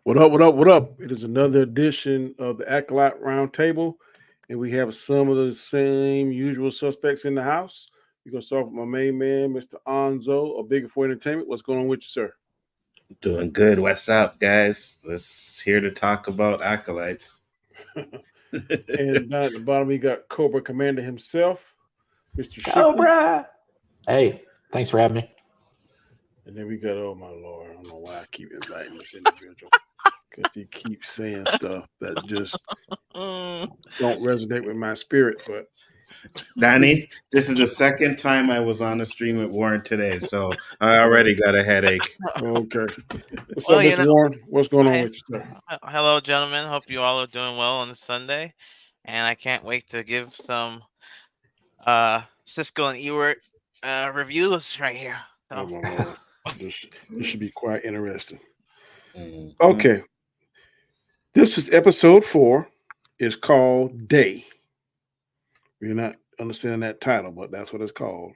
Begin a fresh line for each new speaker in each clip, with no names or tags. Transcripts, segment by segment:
What up? What up? What up? It is another edition of the Acolyte Roundtable, and we have some of the same usual suspects in the house. We're gonna start with my main man, Mr. Nzo of Bigger for Entertainment. What's going on with you, sir?
Doing good. What's up, guys? Let's here to talk about acolytes.
And down at the bottom, we got Cobra Commander himself, Mr. Shifty,
Cobra. Hey, thanks for having me.
and then we got oh my lord, I don't know why I keep inviting this individual because he keeps saying stuff that just don't resonate with my spirit, but.
Danny, this is the second time I was on a stream with Warren today, so I already got a headache.
Okay. What's
Well,
up, Mr. Warren? What's going on
Hey,
with you, sir?
hello, gentlemen. Hope you all are doing well on this Sunday, and I can't wait to give some Cisco and Ewart reviews right here.
Oh
So,
my lord. This should be quite interesting.
Mhm.
Okay. This is episode 4. It's called Day. You're not understanding that title, but that's what it's called.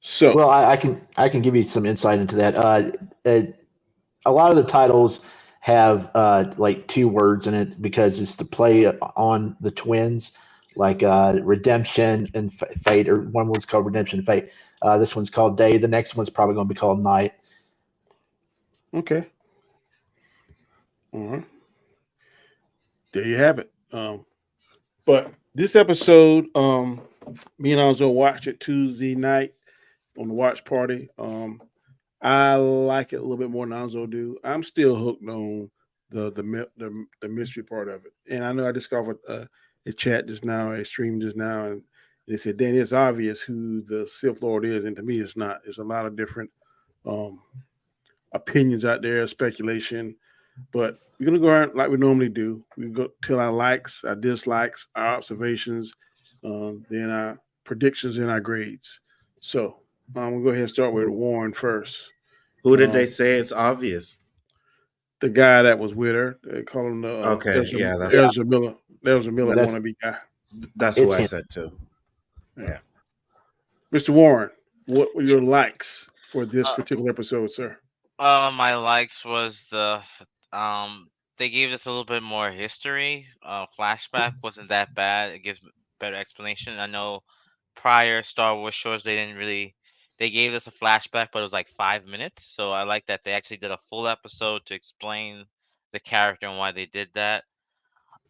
So
Well, I can give you some insight into that. A lot of the titles have like 2 words in it because it's to play on the twins, like Redemption and Fate, or one was called Redemption and Fate. This one's called Day. The next one's probably going to be called Night.
okay. All right. There you have it. But this episode, me and Alonzo watched it Tuesday night on the watch party. I like it a little bit more than Alonzo do. I'm still hooked on the mystery part of it, and I know I discovered a chat just now, a stream just now, and they said, "Dan, it's obvious who the Sith Lord is," and to me, it's not. It's a lot of different um, opinions out there, speculation. But we're gonna go around like we normally do. We go tell our likes, our dislikes, our observations, then our predictions and our grades. So we'll go ahead and start with Warren first.
Who did they say it's obvious?
The guy that was with her, they call him the
Okay, yeah,
Ezra Miller. Ezra Miller
That's-
wannabe guy.
that's who
It's
I
him.
said too. Yeah.
Mr. Warren, what were your likes for this
Uh,
particular episode, sir?
my likes was they gave us a little bit more history. Flashback wasn't that bad. It gives better explanation. I know prior Star Wars shows they gave us a flashback, but it was like 5 minutes. So I like that they actually did a full episode to explain the character and why they did that.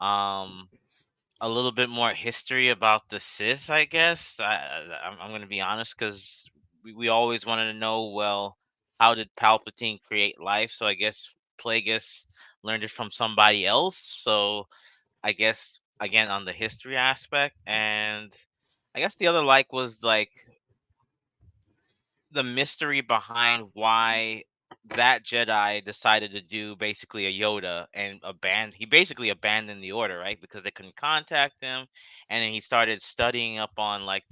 Um, a little bit more history about the Sith, I guess. I'm going to be honest because we always wanted to know, well, how did Palpatine create life? So I guess Plagueis learned it from somebody else. So I guess again on the history aspect, and I guess the other like was like the mystery behind why that Jedi decided to do basically a Yoda and he basically abandoned the order, right? Because they couldn't contact him, and then he started studying up on like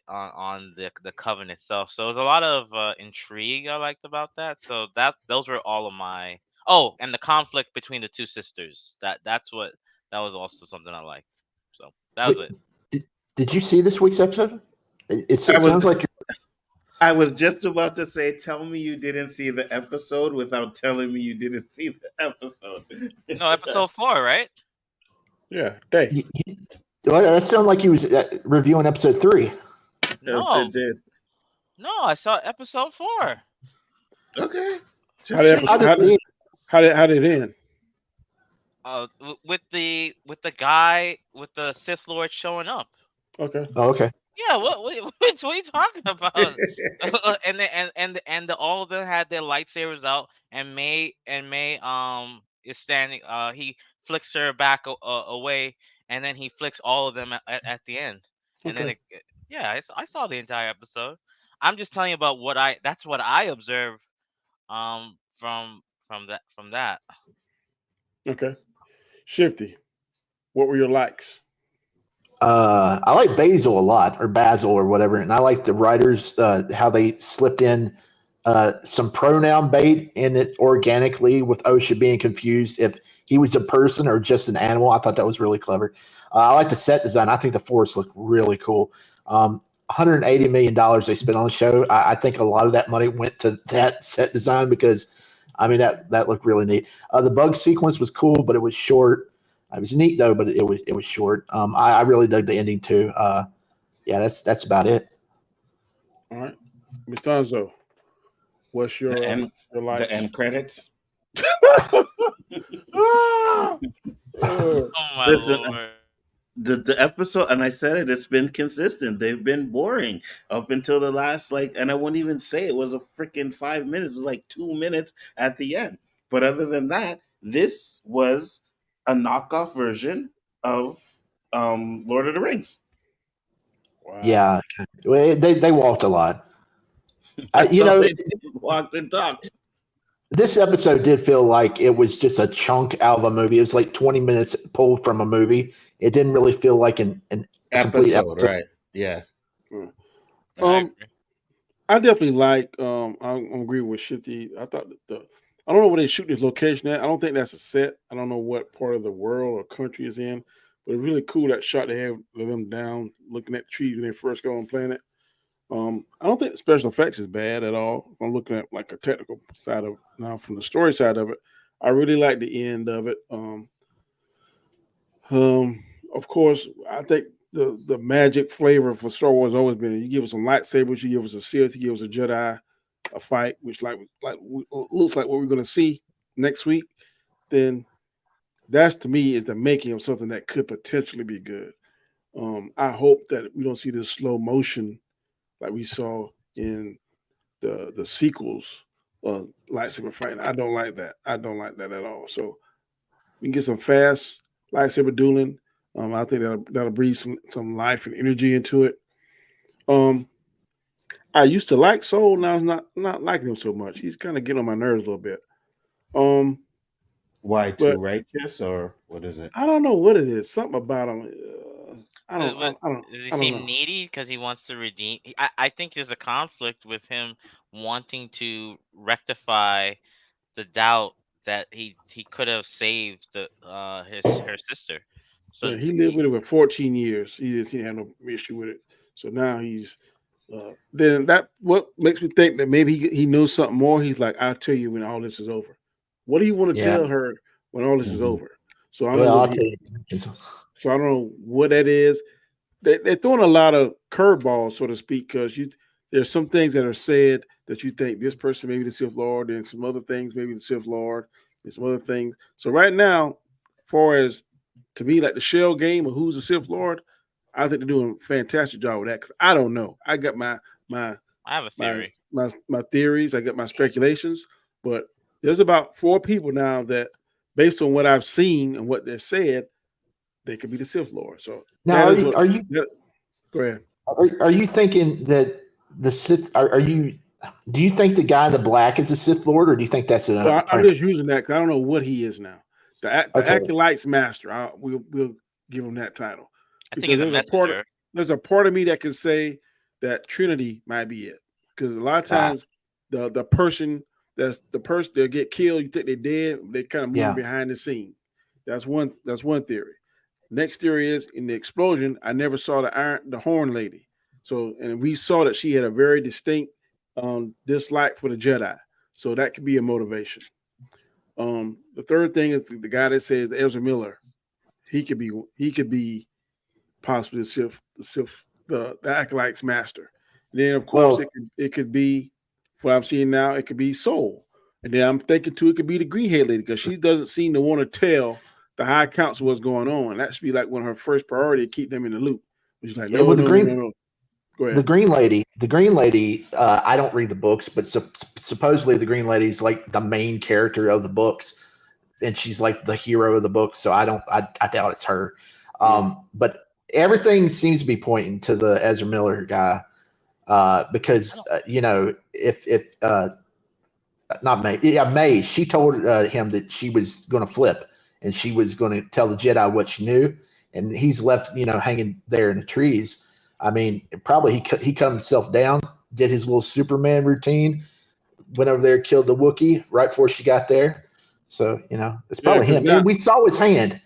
on the coven itself. So there's a lot of intrigue I liked about that. So those were all of my and the conflict between the two sisters. That was also something I liked. So that was
Wait,
it.
did you see this week's episode? It
I was
sounds like
I was just about to say, tell me you didn't see the episode without telling me you didn't see the episode.
No, episode 4, right?
Yeah, Day.
well, that sounded like he was reviewing episode 3.
No,
It did.
no, I saw episode 4.
Okay.
How did
Just
How
episode,
did
how did it end?
With the guy with the Sith Lord showing up.
Okay.
Oh, okay.
Yeah, what are you talking about? All of them had their lightsabers out, and May is standing. He flicks her back away, and then he flicks all of them at the end, and then
Okay.
yeah, I saw the entire episode. I'm just telling you about that's what I observed from that.
Okay. Shifty. What were your likes?
I like Basil a lot, or Basil, or whatever, and I like the writers how they slipped in some pronoun bait in it organically, with Osha being confused if he was a person or just an animal. I thought that was really clever. I like the set design. I think the forest looked really cool. $180 million they spent on the show. I think a lot of that money went to that set design because I mean, that looked really neat. The bug sequence was cool, but it was short. It was neat though, but it was short. I really dug the ending too. Yeah, that's about it.
All right, Mr. Nzo, what's
The
your
end,
your
the
likes?
end credits.
Ah! Uh,
Oh my
Listen,
lord.
the episode, and I said it, it's been consistent. They've been boring up until the last, like, and I wouldn't even say it was a freaking 5 minutes. It was like 2 minutes at the end. But other than that, this was a knockoff version of Lord of the Rings.
wow.
Yeah, well, they walked a lot.
That's
You
all
know,
they did, walked and talked.
this episode did feel like it was just a chunk out of a movie. It was like 20 minutes pulled from a movie. It didn't really feel like a complete
Episode,
episode.
right? Yeah.
Mm.
I
Um,
agree.
I definitely like. I agree with Shifty. I thought I don't know where they shoot this location at. I don't think that's a set. I don't know what part of the world or country it's in, but it's really cool that shot they have of them down looking at the trees when they first go on planet. I don't think the special effects is bad at all. If I'm looking at like a technical side of now from the story side of it, I really like the end of it. Um, of course, I think the magic flavor for Star Wars has always been you give us some lightsabers, you give us a Sith, you give us a Jedi, a fight, which looks like what we're going to see next week. Then that's to me is the making of something that could potentially be good. I hope that we don't see this slow motion like we saw in the sequels, lightsaber fighting. I don't like that. I don't like that at all. So we can get some fast lightsaber dueling. I think that'll breathe some life and energy into it. Um, I used to like Soul, now I'm not liking him so much. He's kind of getting on my nerves a little bit. Um,
Why, too
but
righteous, or what is it?
I don't know what it is. Something about him.
But does he
I don't
seem
know.
needy because he wants to redeem? I think there's a conflict with him wanting to rectify the doubt that he could have saved his her sister.
Yeah,
So
he lived with it for 14 years. He had no issue with it. So now he's then that what makes me think that maybe he knows something more. He's like, I'll tell you when all this is over. What do you want to
Yeah.
tell her when all this is
Mhm.
over? So I don't know
Well,
whether
I'll
he.
tell you.
So I don't know what that is. They're throwing a lot of curveballs, so to speak, because there's some things that are said that you think this person maybe the Sith Lord, and some other things maybe the Sith Lord, and some other things. So right now, far as to me, like the shell game of who's the Sith Lord, I think they're doing a fantastic job with that because I don't know. I got my
I have a theory.
my theories, I got my speculations, but there's about four people now that, based on what I've seen and what they're said, they could be the Sith Lord. So
Now,
that
are
is
you
what.
are you
That, go ahead.
are you thinking that the Sith are you? Do you think the guy in the black is a Sith Lord, or do you think that's an
Well, I'm
apprentice?
just using that because I don't know what he is now. The
Okay,
Acolyte's master. We'll give him that title
I think
because
he's a messenger.
there's a part of me that can say that Trinity might be it because a lot of
ah,
times the person that's the person they'll get killed. You think they're dead. They kind of moving
yeah.
behind the scene. That's one theory. Next theory is in the explosion. I never saw the horn lady. So and we saw that she had a very distinct dislike for the Jedi. So that could be a motivation. The third thing is the guy that says Ezra Miller. He could be possibly the acolyte's master. And then of course
Well,
it could be what I'm seeing now. It could be Soul, and then I'm thinking too it could be the green haired lady because she doesn't seem to want to tell the High Council what's going on. That should be like one of her first priority to keep them in the loop. She's like, no,
with
no, no, no, no. Go
the
ahead.
green lady. I don't read the books, but supposedly the green lady is like the main character of the books, and she's like the hero of the book. So I don't. I doubt it's her.
Yeah.
But everything seems to be pointing to the Ezra Miller guy.
I
Because
don't.
if not May, yeah, May, she told him that she was going to flip and she was going to tell the Jedi what she knew, and he's left, hanging there in the trees. I mean, probably he cut himself down, did his little Superman routine, went over there, killed the Wookiee right before she got there. So it's
Yeah,
probably
because
him,
now
and we saw his hand.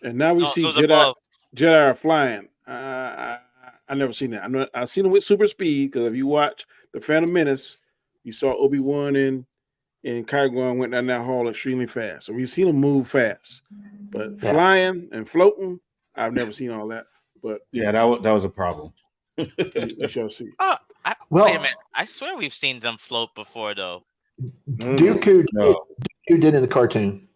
and now we
No, it
see
was above.
Jedi are flying. I never seen that. I've seen them with super speed because if you watch the Phantom Menace, you saw Obi-Wan and and Kaiwan went down that hall extremely fast. So we've seen him move fast, but
Yeah.
flying and floating, I've never seen all that. But
Yeah, that was a problem.
we shall see.
Oh, wait a
Well,
minute. I swear we've seen them float before, though.
No, no, no.
Dooku did,
No.
Dooku did in the cartoon.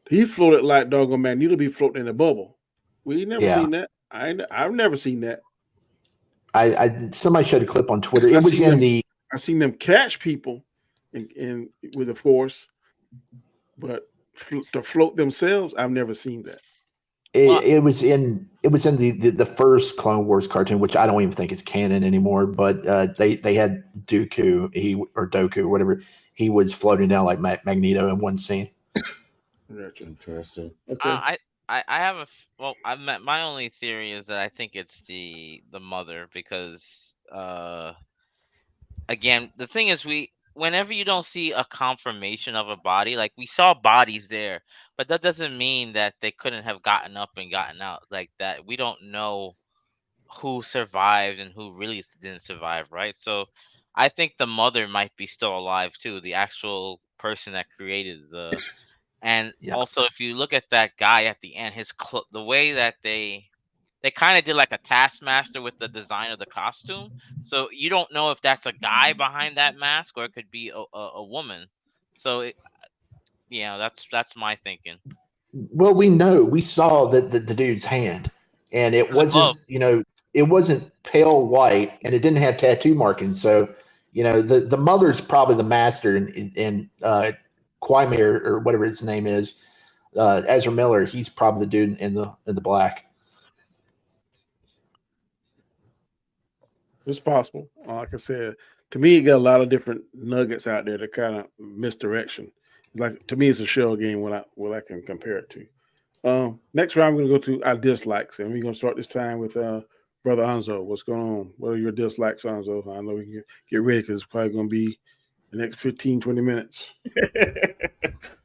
He floated like doggone Magneto be floating in a bubble. We never
Yeah.
seen that. I've never seen that.
I somebody showed a clip on Twitter.
I
It was
seen
in
them.
the
I seen them catch people in with the force, but to float themselves, I've never seen that.
Well,
it was in the first Clone Wars cartoon, which I don't even think is canon anymore. But they had Dooku or Doku or whatever. He was floating down like Magneto in one scene.
Gotcha.
Interesting.
Okay.
I have well, my only theory is that I think it's the mother because again, the thing is, whenever you don't see a confirmation of a body, like we saw bodies there, but that doesn't mean that they couldn't have gotten up and gotten out like that. We don't know who survived and who really didn't survive, right? So I think the mother might be still alive too, the actual person that created the. And
Yeah.
also, if you look at that guy at the end, the way that they kind of did like a taskmaster with the design of the costume. So you don't know if that's a guy behind that mask or it could be a woman. So that's my thinking.
Well, we saw the dude's hand, and it
There's a glove.
wasn't it wasn't pale white, and it didn't have tattoo markings. So the mother's probably the master, and Quimir or whatever his name is, Ezra Miller. He's probably the dude in the black.
It's possible. Like I said, to me, it got a lot of different nuggets out there that kind of misdirection. Like to me, it's a shell game. What I can compare it to. Next round, we're gonna go to our dislikes, and we're gonna start this time with brother Anzo. What's going on? What are your dislikes, Anzo? I know we can get ready because it's probably gonna be the next 15, 20 minutes.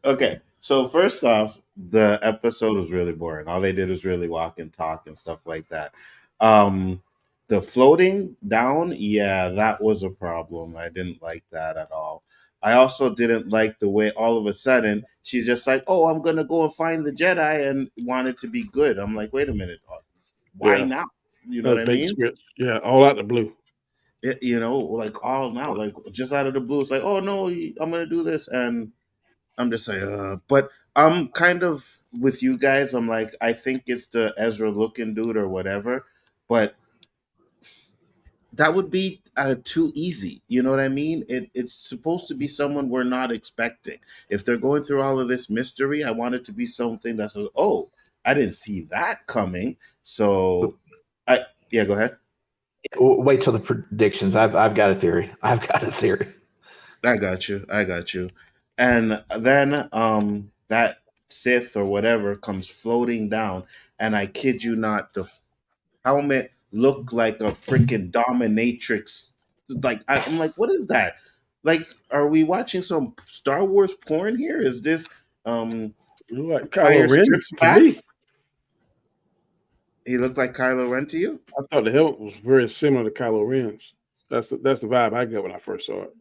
Okay. So first off, the episode was really boring. All they did was really walk and talk and stuff like that. Um the floating down, yeah, that was a problem. I didn't like that at all. I also didn't like the way all of a sudden she's just like, "Oh, I'm going to go and find the Jedi," and wanted to be good. I'm like, "Wait a minute. Why
Yeah,
now?" You know
that
what
was
I
bait
mean?
script. Yeah, all out the blue.
Like all now, like just out of the blue, it's like, "Oh no, I'm going to do this," and I'm just like, but I'm kind of with you guys. I'm like, I think it's the Ezra looking dude or whatever, but that would be too easy. You know what I mean? It's supposed to be someone we're not expecting. If they're going through all of this mystery, I want it to be something that says, "Oh, I didn't see that coming." So, yeah, go ahead.
Wait till the predictions. I've got a theory. I've got a theory.
I got you. I got you. And then that Sith or whatever comes floating down, and I kid you not, the helmet looked like a freaking dominatrix. Like I'm like, what is that? Like, are we watching some Star Wars porn here? Is this
You look like Kylo
Empire
Ren
Strips
to
Back?
me.
He looked like Kylo Ren to you?
I thought the helmet was very similar to Kylo Ren's. That's the vibe I got when I first saw it.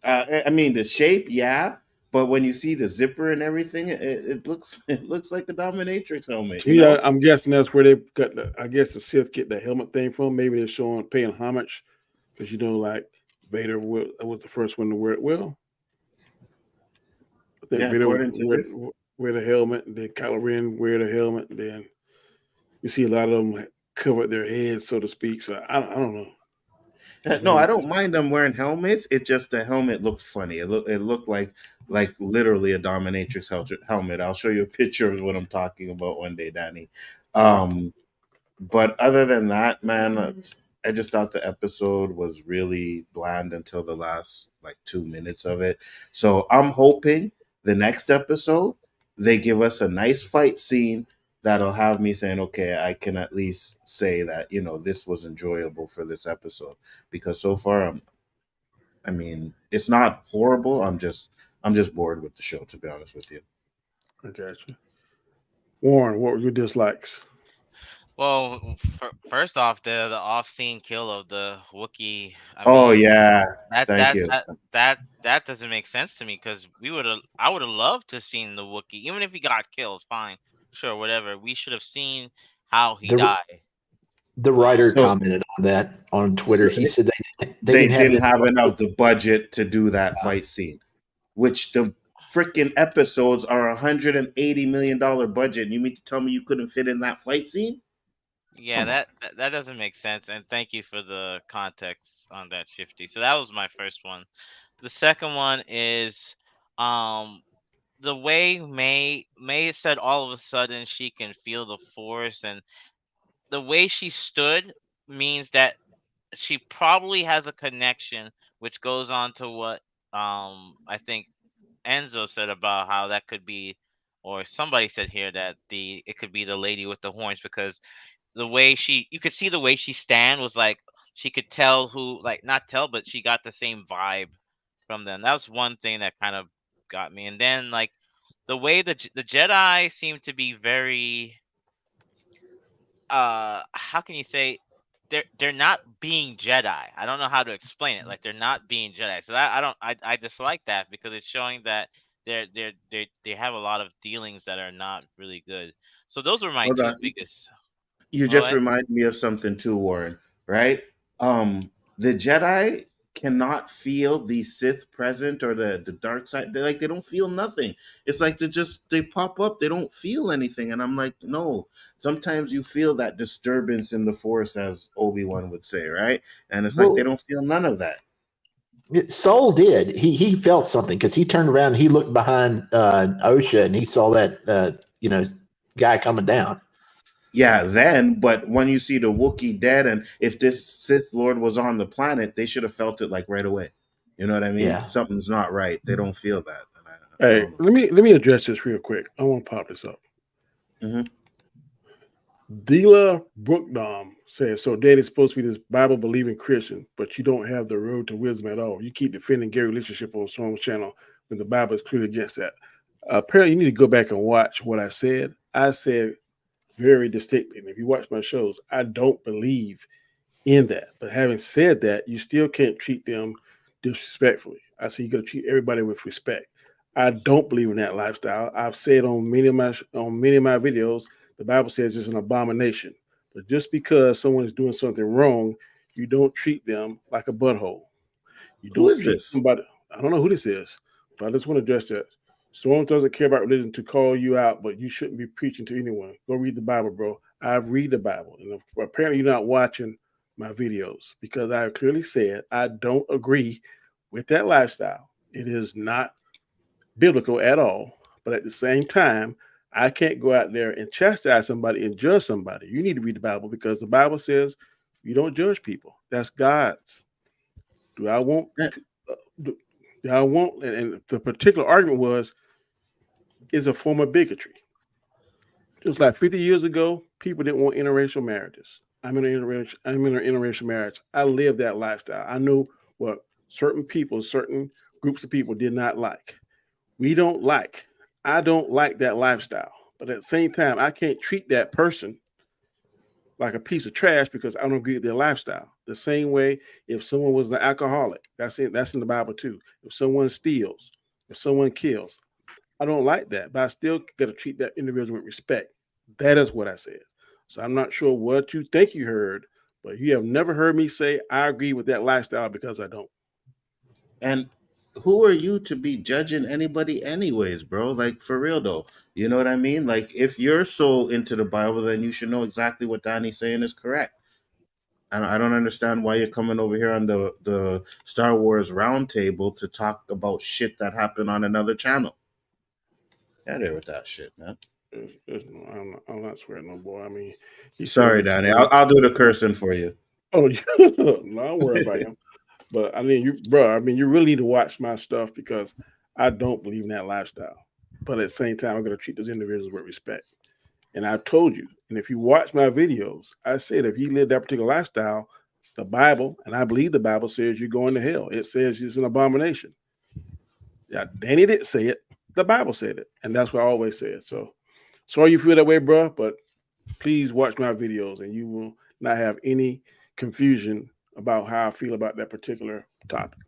I mean, the shape, yeah, but when you see the zipper and everything, it looks it looks like the dominatrix helmet.
To
You
me,
know?
I'm guessing that's where they got the. I guess the Sith get the helmet thing from. Maybe they're showing paying homage because like Vader was the first one to wear it. Well, I think
Yeah,
Vader would
according to this.
wear the helmet, and then Kylo Ren wear the helmet, and then you see a lot of them cover their heads, so to speak. So I don't know.
No, I
Again,
don't mind them wearing helmets. It just the helmet looked funny. It looked like literally a dominatrix helmet. I'll show you a picture of what I'm talking about one day, Danny.
all right.
Um, but other than that, man, I just thought the episode was really bland until the last like 2 minutes of it. So I'm hoping the next episode they give us a nice fight scene that'll have me saying, okay, I can at least say that this was enjoyable for this episode because so far I mean, it's not horrible. I'm just bored with the show, to be honest with you.
I got you. Warren, what were your dislikes?
Well, first off, the off-scene kill of the Wookiee. I
Oh
mean,
yeah,
that
thank
that
you.
that that doesn't make sense to me because I would have loved to seen the Wookiee, even if he got killed. Fine, sure, whatever. We should have seen how he
The
died.
the
Um,
writer
So,
commented on that on Twitter.
so
He said they
they
didn't have
didn't
the
have enough the budget to do that fight scene, which the freaking episodes are $180 million budget. And you mean to tell me you couldn't fit in that fight scene?
yeah,
Come on.
that doesn't make sense. And thank you for the context on that, Shifty. So that was my first one. The second one is um the way May said all of a sudden she can feel the force, and the way she stood means that she probably has a connection, which goes on to what I think Enzo said about how that could be, or somebody said here that the it could be the lady with the horns, because the way you could see the way she stand was like she could tell who, like, not tell, but she got the same vibe from them. That was one thing that kind of got me. And then, like, the way the Jedi seem to be very how can you say, they're not being Jedi. I don't know how to explain it. Like, they're not being Jedi. So that I dislike that because it's showing that they have a lot of dealings that are not really good. So those were my
Hold
two
on.
biggest.
You
Go
just
ahead.
remind me of something too, Warren, right? The Jedi cannot feel the Sith present or the dark side. They don't feel nothing. It's like they pop up, they don't feel anything. And I'm like, no. Sometimes you feel that disturbance in the force, as Obi-Wan would say, right? And it's like they
well.
don't feel none of that.
Soul did. He felt something because he turned around. And he looked behind OSHA and he saw that guy coming down.
Yeah, then, but when you see the Wookiee dead, and if this Sith Lord was on the planet, they should have felt it like right away. You know what I mean?
Yeah.
Something's not right. They don't feel that. And I
Hey,
don't know.
let me address this real quick. I want to pop this up.
Hmm.
Dila Brookdom says, so Daddy's supposed to be this Bible believing Christian, but you don't have the road to wisdom at all. You keep defending gay relationship on Storm's channel when the Bible is clearly against that. Apparently, you need to go back and watch what I said. I said very distinctly, and if you watch my shows, I don't believe in that. But having said that, you still can't treat them disrespectfully. I say you got to treat everybody with respect. I don't believe in that lifestyle. I've said on many of my videos, the Bible says it's an abomination. But just because someone is doing something wrong, you don't treat them like a butthole. You
Who
don't
is
treat
this?
somebody. I don't know who this is, but I just want to address that. Storm doesn't care about religion to call you out, but you shouldn't be preaching to anyone. Go read the Bible, bro. I've read the Bible, and apparently you're not watching my videos because I clearly said I don't agree with that lifestyle. It is not biblical at all. But at the same time, I can't go out there and chastise somebody and judge somebody. You need to read the Bible because the Bible says you don't judge people. That's God's. Do I want
Eh,
do I want, and the particular argument was, is a form of bigotry. It was like 50 years ago, people didn't want interracial marriages. I'm in an interracial marriage. I live that lifestyle. I know what certain people, certain groups of people did not like. We don't like. I don't like that lifestyle. But at the same time, I can't treat that person like a piece of trash because I don't agree with their lifestyle. The same way, if someone was an alcoholic, that's it. That's in the Bible too. If someone steals, if someone kills, I don't like that, but I still got to treat that individual with respect. That is what I said. So I'm not sure what you think you heard, but you have never heard me say I agree with that lifestyle because I don't.
And who are you to be judging anybody, anyways, bro? Like, for real, though. You know what I mean? Like, if you're so into the Bible, then you should know exactly what Danny's saying is correct. And I don't understand why you're coming over here on the Star Wars Roundtable to talk about shit that happened on another channel. Get there with that shit, man.
I'm not swearing no boy. I mean, he said
Sorry,
we
Danny.
swear.
I'll do the cursing for you.
Oh, no, don't worry about him. But I mean, bro. I mean, you really need to watch my stuff because I don't believe in that lifestyle. But at the same time, I'm going to treat those individuals with respect. And I've told you, and if you watch my videos, I said if you live that particular lifestyle, the Bible, and I believe the Bible says you're going to hell. It says it's an abomination. Yeah, Danny didn't say it. The Bible said it. And that's what I always said. So sorry you feel that way, bro, but Please watch my videos, and you will not have any confusion about how I feel about that particular topic.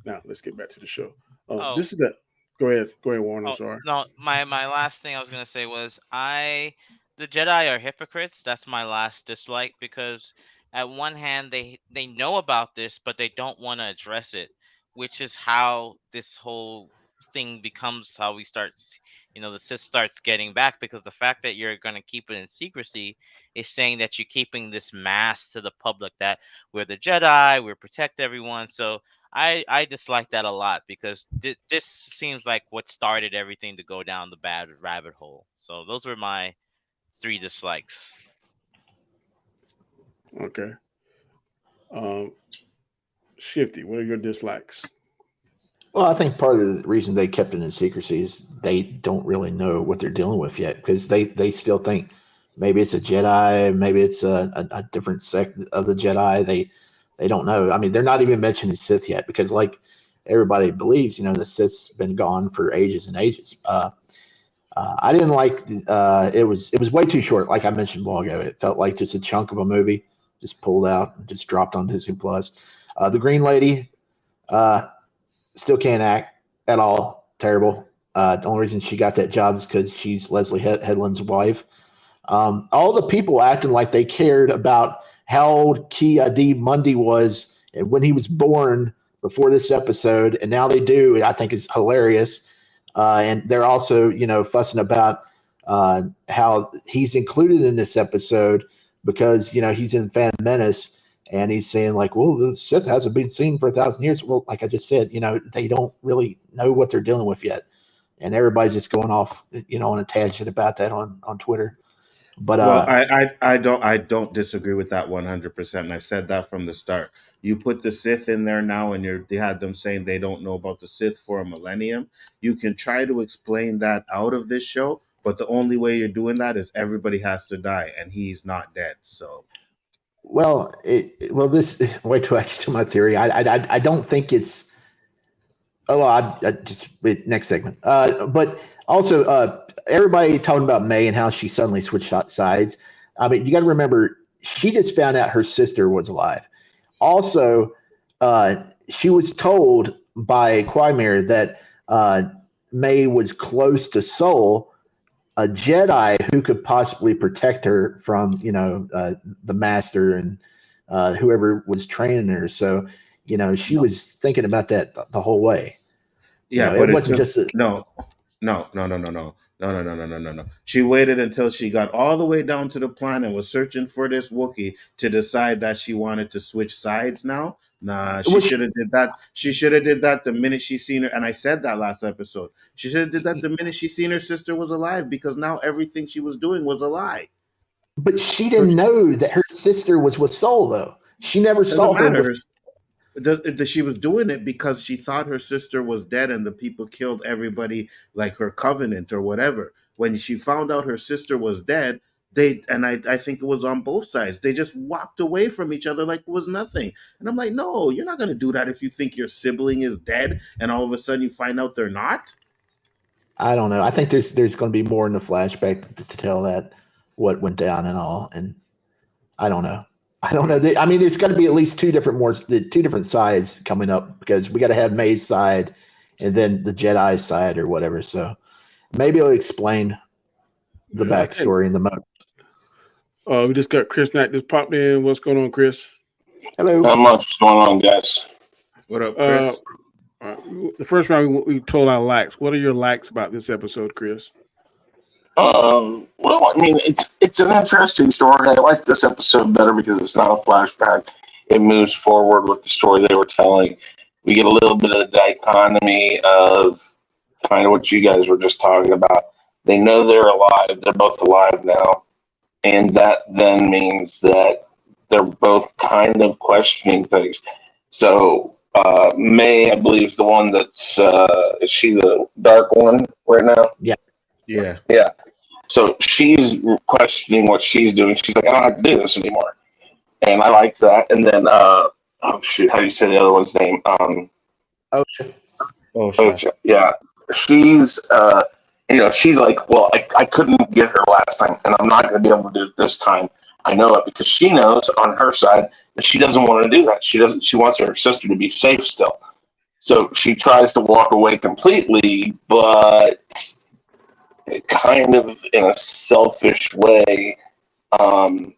Now, let's get back to the show.
Oh,
This is the. Go ahead, Warren. I'm
oh
sorry.
no, my last thing I was gonna say was the Jedi are hypocrites. That's my last dislike because at one hand they know about this but they don't want to address it, which is how this whole thing becomes how we start the Sith starts getting back because the fact that you're gonna keep it in secrecy is saying that you're keeping this mask to the public that we're the Jedi, we protect everyone. So I dislike that a lot because this seems like what started everything to go down the bad rabbit hole. So those were my three dislikes.
Okay. Um, Shifty, what are your dislikes?
Well, I think part of the reason they kept it in secrecy is they don't really know what they're dealing with yet because they still think maybe it's a Jedi, maybe it's a different sect of the Jedi. They don't know. I mean, they're not even mentioning Sith yet because, like everybody believes, the Sith's been gone for ages and ages. I didn't like it was way too short. Like I mentioned a while ago, it felt like just a chunk of a movie just pulled out and just dropped on Disney Plus. The Green Lady. Uh, Still can't act at all. Terrible. The only reason she got that job is because she's Leslie Headland's wife. All the people acting like they cared about how old Ki Adi Mundi was and when he was born before this episode, and now they do. I think is hilarious. And they're also, fussing about how he's included in this episode because he's in Phantom Menace, and he's saying like, "Well, the Sith hasn't been seen for 1,000 years." Well, like I just said, they don't really know what they're dealing with yet, and everybody's just going off, on a tangent about that on Twitter. But
Well, I don't disagree with that 100%. And I've said that from the start. You put the Sith in there now, and they had them saying they don't know about the Sith for a millennium. You can try to explain that out of this show, but the only way you're doing that is everybody has to die, and he's not dead. So
this wait till I get to my theory. I don't think it's. Oh, I just wait, next segment. But also, everybody talking about May and how she suddenly switched sides. I mean, you got to remember, she just found out her sister was alive. Also, she was told by Quimir that May was close to Soul, a Jedi who could possibly protect her from, the Master and whoever was training her. So, she was thinking about that the whole way.
yeah,
It
but it
wasn't
took
just a,
no, no, no, no, no, no. No, no, no, no, no, no, no. She waited until she got all the way down to the planet and was searching for this Wookiee to decide that she wanted to switch sides now. Nah, she
which,
should have did that. She should have did that the minute she seen her. And I said that last episode. She should have did that the minute she seen her sister was alive because now everything she was doing was a lie.
but she
So
didn't know that her sister was with Soul, though. She never
doesn't
saw her before.
matter. She was doing it because she thought her sister was dead and the people killed everybody like her covenant or whatever. When she found out her sister was dead, I think it was on both sides. They just walked away from each other like it was nothing. And I'm like, no, you're not gonna do that if you think your sibling is dead and all of a sudden you find out they're not.
I don't know. I think there's going to be more in the flashback to tell that what went down and all. And I don't know. I don't know. I mean, there's got to be at least two different sides coming up because we got to have May's side and then the Jedi side or whatever. So maybe it'll explain the
Okay.
backstory and the motive.
We just got Chris Knight just popped in. What's going on, Chris?
Hello.
Not much going on, guys.
What up,
Uh,
Chris?
the first round we told our likes. What are your likes about this episode, Chris?
Well, I mean, it's an interesting story. I like this episode better because it's not a flashback. It moves forward with the story they were telling. We get a little bit of the dichotomy of kind of what you guys were just talking about. They know they're alive. They're both alive now. And that then means that they're both kind of questioning things. So May, I believe, is the one that's is she the dark one right now?
Yeah.
Yeah.
Yeah. So she's questioning what she's doing. She's like, I don't have to do this anymore. And I like that. And then oh shoot, how do you say the other one's name?
Oh,
Oh shit.
Ocha. Yeah. She's she's like, well, I couldn't get her last time, and I'm not going to be able to do it this time. I know it because she knows on her side that she doesn't want to do that. She doesn't. She wants her sister to be safe still. So she tries to walk away completely, but kind of in a selfish way. Um,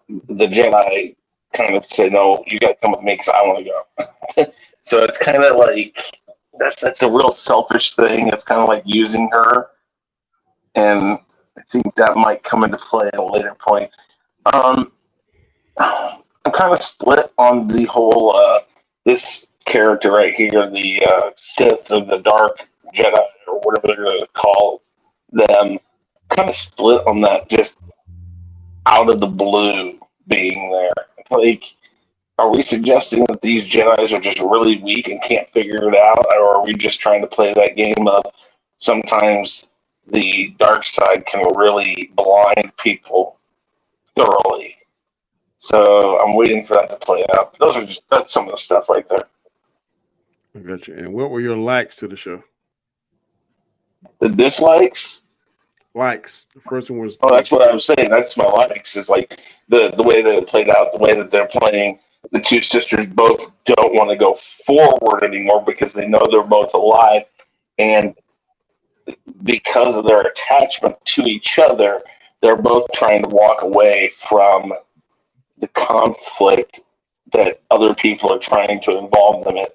the Jedi kind of say, "No, you got to come with me because I want to go." So it's kind of like that's a real selfish thing. It's kind of like using her, and I think that might come into play at a later point. Um, I'm kind of split on the whole this character right here, the Sith or the Dark Jedi or whatever they're going to call them. Kind of split on that, just out of the blue being there. It's like, are we suggesting that these Jedi's are just really weak and can't figure it out, or are we just trying to play that game of sometimes the dark side can really blind people thoroughly? So I'm waiting for that to play out. That's some of the stuff right there.
I got you. And what were your likes to the show?
The dislikes.
Likes. The first one was.
Oh, that's what I was saying. That's my likes. Is like the way that it played out, the way that they're playing. The two sisters both don't want to go forward anymore because they know they're both alive, and because of their attachment to each other, they're both trying to walk away from the conflict that other people are trying to involve them in.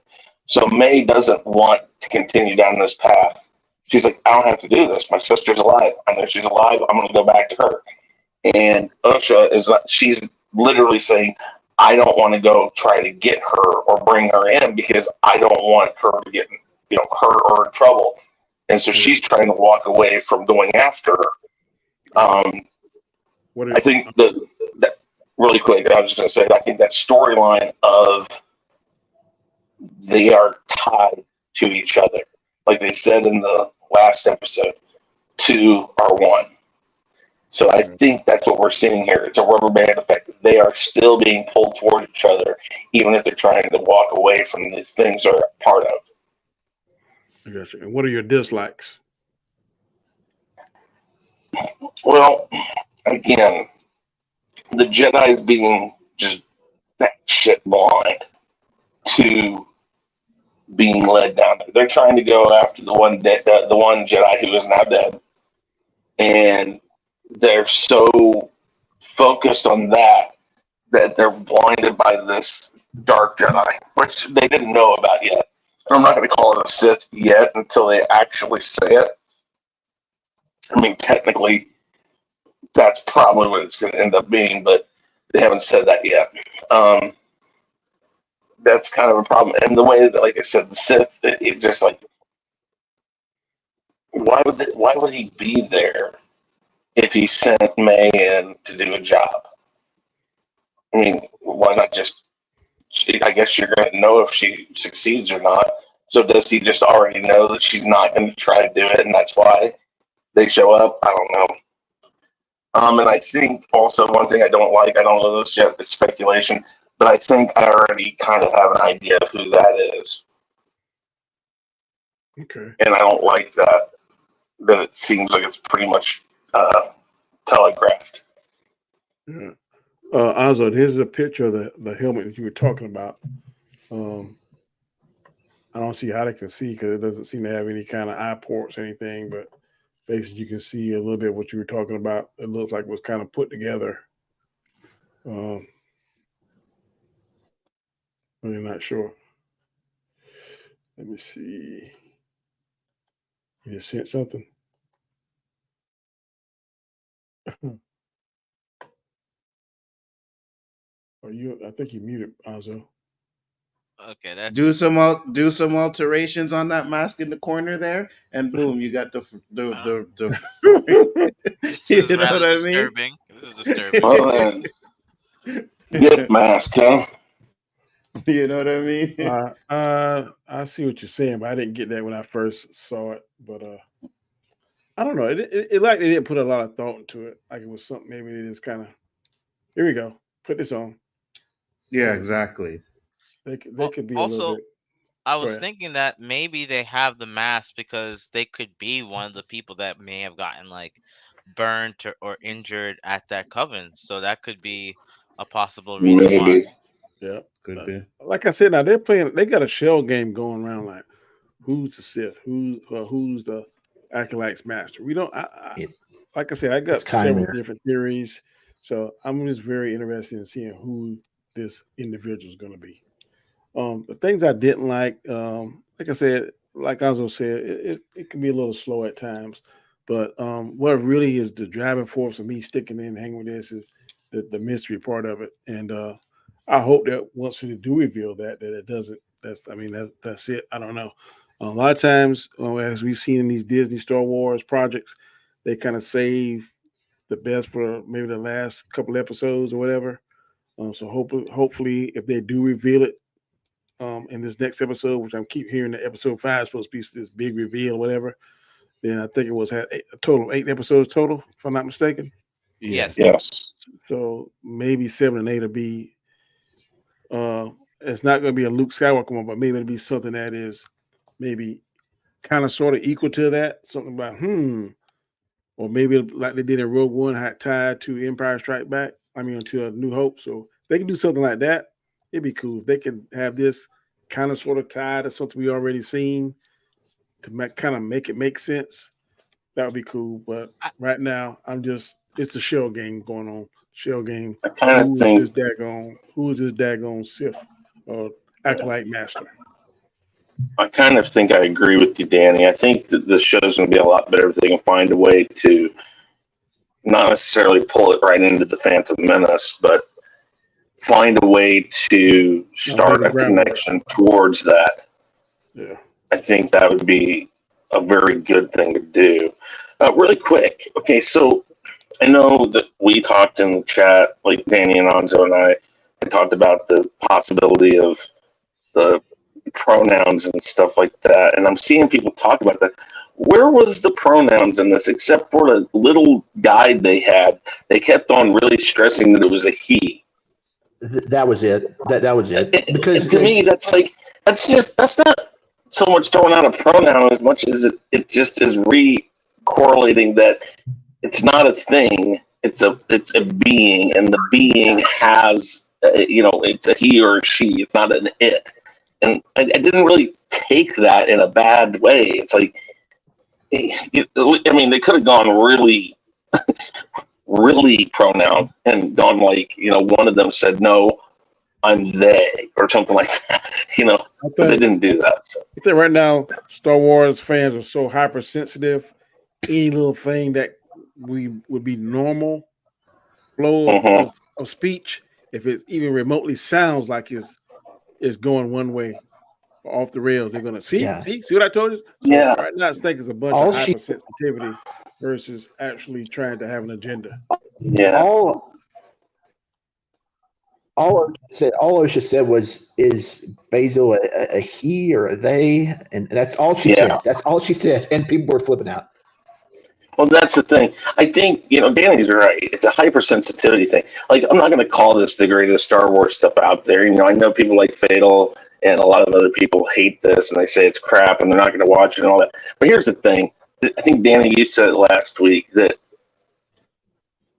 So May doesn't want to continue down this path. She's like, I don't have to do this. My sister's alive. I know she's alive. I'm going to go back to her. And Usha is not, she's literally saying, I don't want to go try to get her or bring her in because I don't want her to get, hurt or in trouble. And so she's trying to walk away from going after her. I think that really quick, I was just going to say, I think that storyline of they are tied to each other, like they said in the last episode, two are one. So I think that's what we're seeing here. It's a rubber band effect. They are still being pulled towards each other, even if they're trying to walk away from these things they're a part of.
I got you. And what are your dislikes?
Well, again, the Jedi's being just that shit blind to being led down there. They're trying to go after the one Jedi who is now dead, and they're so focused on that they're blinded by this dark Jedi, which they didn't know about yet. And I'm not going to call it a Sith yet until they actually say it. I mean, technically, that's probably what it's going to end up being, but they haven't said that yet. That's kind of a problem. And the way that, like I said, the Sith, it just like, why would he be there if he sent May in to do a job? I mean, why not just? I guess you're going to know if she succeeds or not. So does he just already know that she's not going to try to do it, and that's why they show up? I don't know. And I think also one thing I don't like, I don't know this yet, it's speculation, but I think I already kind of have an idea of who that is.
Okay.
And I don't like that it seems like it's pretty much telegraphed.
Yeah. Nzo, here's a picture of the helmet that you were talking about. I don't see how they can see because it doesn't seem to have any kind of eye ports or anything, but basically you can see a little bit what you were talking about. It looks like it was kind of put together. Really not sure. Let me see. You just sent something? I think you muted, Nzo.
Okay, that's
Do some alterations on that mask in the corner there, and boom, you got the
this
you
is
know
rather
what I mean?
disturbing. This is disturbing.
Well, then, get mask, huh?
You know what I mean?
I see what you're saying, but I didn't get that when I first saw it. But I don't know. It like they didn't put a lot of thought into it. Like it was something maybe they just kind of. Here we go. Put this on.
Yeah, exactly.
They could be a little
Also,
bit.
I
Go
was
ahead.
thinking that maybe they have the mask because they could be one of the people that may have gotten like burnt or injured at that coven. So that could be a possible reason why.
Maybe.
Yeah.
Could be.
Like I said, now they're playing. They got a shell game going around. Like who's the Sith? Who's the Acolyte's master? We don't.
It,
Like I said, I
it's
got several
Kymer.
different theories. So I'm just very interested in seeing who this individual is going to be. The things I didn't like I said, like Anzo said, it can be a little slow at times. But what really is the driving force for me sticking in and hanging with this is the mystery part of it. And I hope that once we do reveal that it doesn't. That's it. I don't know. A lot of times, as we've seen in these Disney Star Wars projects, they kind of save the best for maybe the last couple episodes or whatever. So hopefully, if they do reveal it in this next episode, which I keep hearing that episode 5 is supposed to be this big reveal or whatever, then I think it was had a total of 8 episodes total, if I'm not mistaken.
Yeah.
Yes.
Yes.
So maybe 7 and 8 will be. It's not going to be a Luke Skywalker one, but maybe it'll be something that is maybe kind of sort of equal to that. Something about or maybe like they did in Rogue One, had tied to Empire Strike Back. I mean, to A New Hope. So they can do something like that. It'd be cool if they can have this kind of sort of tied to something we already seen to kind of make it make sense. That would be cool. But
I,
right now, it's the shell game going on. Shell game.
I kind of think
Who is this daggone Sith or Acolyte Master?
I agree with you, Danny. I think that the show's going to be a lot better if they can find a way to not necessarily pull it right into the Phantom Menace, but find a way to start a connection towards that.
Yeah.
I think that would be a very good thing to do. Really quick. Okay, so I know that we talked in the chat, like Danny and Anzo and I talked about the possibility of the pronouns and stuff like that. And I'm seeing people talk about that. Where was the pronouns in this, except for the little guide they had? They kept on really stressing that it was a he.
That was it. That was it. Because
to me, that's not so much throwing out a pronoun as much as it just is re-correlating that it's not a thing. It's a being, and the being has it's a he or a she. It's not an it. And I didn't really take that in a bad way. It's like, I mean, they could have gone really, really pronoun and gone like, one of them said, no, I'm they, or something like that, but they didn't do that. So.
I think right now, Star Wars fans are so hypersensitive. Any little thing that would be normal flow of speech, if it even remotely sounds like it's going one way or off the rails, they're gonna see what I told you. So right now, I think it's a bunch of hypersensitivity versus actually trying to have an agenda.
Yeah.
All Osha said was, "Is Basil a he or a they?" And that's all she said. That's all she said, and people were flipping out.
Well, that's the thing. I think, Danny's right. It's a hypersensitivity thing. Like, I'm not going to call this the greatest Star Wars stuff out there. I know people like Fatal and a lot of other people hate this and they say it's crap and they're not going to watch it and all that. But here's the thing. I think, Danny, you said it last week that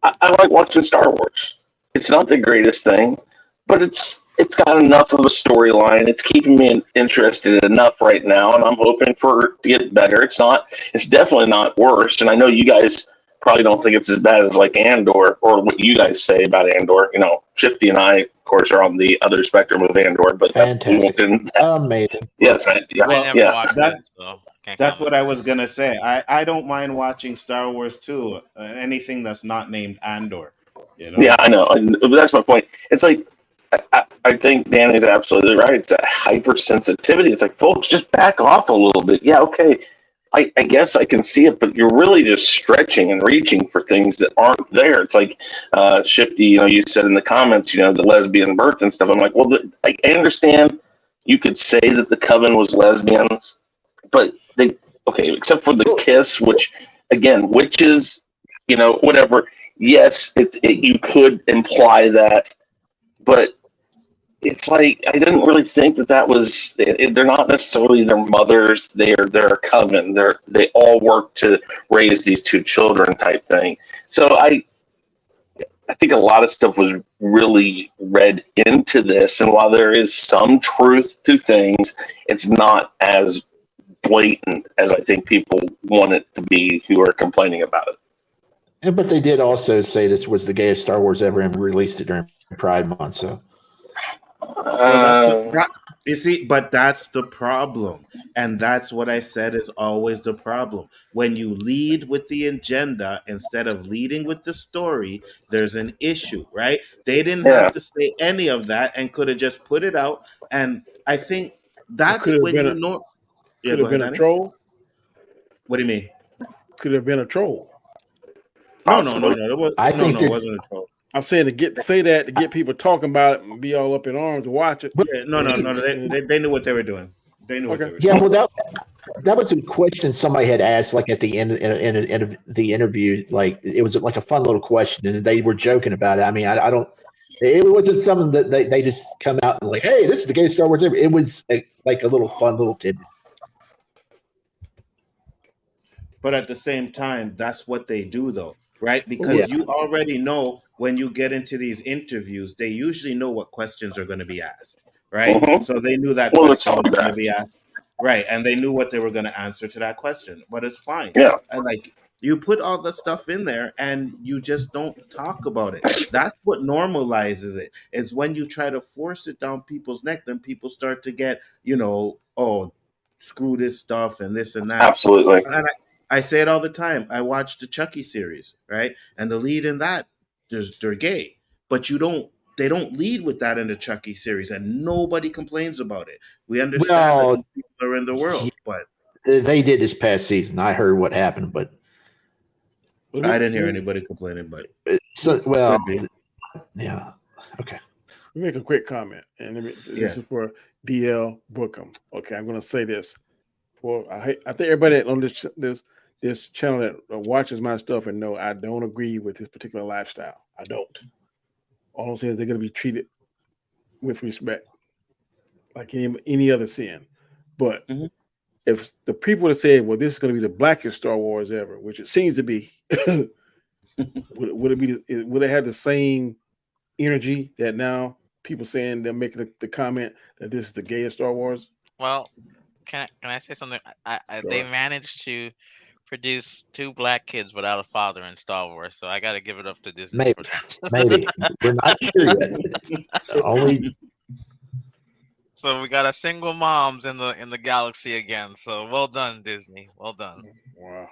I like watching Star Wars. It's not the greatest thing, but it's got enough of a storyline. It's keeping me interested enough right now, and I'm hoping for it to get better. It's definitely not worse. And I know you guys probably don't think it's as bad as like Andor or what you guys say about Andor. Shifty and I, of course, are on the other spectrum of Andor, but
fantastic, amazing.
Yes,
I never watched it, so
that's what I was gonna say. I don't mind watching Star Wars too. Anything that's not named Andor.
Yeah, I know. But that's my point. It's like, I think Danny's absolutely right. It's that hypersensitivity. It's like, folks, just back off a little bit. Yeah, okay. I guess I can see it, but you're really just stretching and reaching for things that aren't there. It's like Shifty, you said in the comments, the lesbian birth and stuff. I'm like, well, I understand you could say that the coven was lesbians, but except for the kiss, which, again, witches, whatever. Yes, you could imply that, but it's like I didn't really think that was. They're not necessarily their mothers. They're a coven. They all work to raise these two children, type thing. So I think a lot of stuff was really read into this, and while there is some truth to things, it's not as blatant as I think people want it to be who are complaining about it.
But they did also say this was the gayest Star Wars ever and released it during Pride Month. So
Well, you see, but that's the problem. And that's what I said is always the problem. When you lead with the agenda instead of leading with the story, there's an issue, right? They didn't
Yeah.
have to say any of that and could have just put it out. And I think
Could
that's
have
when
been
you
a
know. Yeah,
could
go
have
ahead,
been a
Danny.
troll.
What do you mean?
Could have been a troll.
No.
Possibly.
I think
It
that
wasn't a troll.
I'm saying to say that to get people talking about it and be all up in arms to watch it.
Yeah, no. They knew what they were doing. They knew what they
Okay.
were
yeah,
doing.
well that was a question somebody had asked like at the end in the interview. Like it was like a fun little question, and they were joking about it. I mean, I don't. It wasn't something that they just come out and like, hey, this is the gayest Star Wars ever. It was like a little fun little tidbit.
But at the same time, that's what they do, though, right?
Well,
Yeah.
Because you already know when you get into these interviews, they usually know what questions are going to be asked, right?
Mm-hmm.
So they knew that
Well, they're
question was going to be
telegraphs.
asked, right? And they knew what they were going to answer to that question, but it's fine.
Yeah.
And like you put all the stuff in there and you just don't talk about it. That's what normalizes it. It's when you try to force it down people's neck, then people start to get, oh, screw this stuff and this and that.
Absolutely.
And I say it all the time. I watch the Chucky series, right? And the lead in that, they're gay, but they don't lead with that in the Chucky series, and nobody complains about it. We understand that
Well,
these people are in the world, but
they did this past season. I heard what happened, but
I didn't hear anybody complaining. But
well,
could be.
yeah, okay.
Let me make a quick comment, and this is for DL Bookham. Okay, I'm going to say this. I think everybody on this channel that watches my stuff and know I don't agree with this particular lifestyle. I don't. All I'm saying is they're going to be treated with respect, like any other sin. But if the people that say, "Well, this is going to be the blackest Star Wars ever," which it seems to be, would it have the same energy that now people saying they're making the comment that this is the gayest Star Wars?
Well, can I say something? They
Sure.
managed to produce two black kids without a father in Star Wars, so I got to give it up to Disney
Maybe,
for that.
maybe we're not sure yet. It's only
So we got a single moms in the galaxy again. So well done, Disney. Well done.
Wow.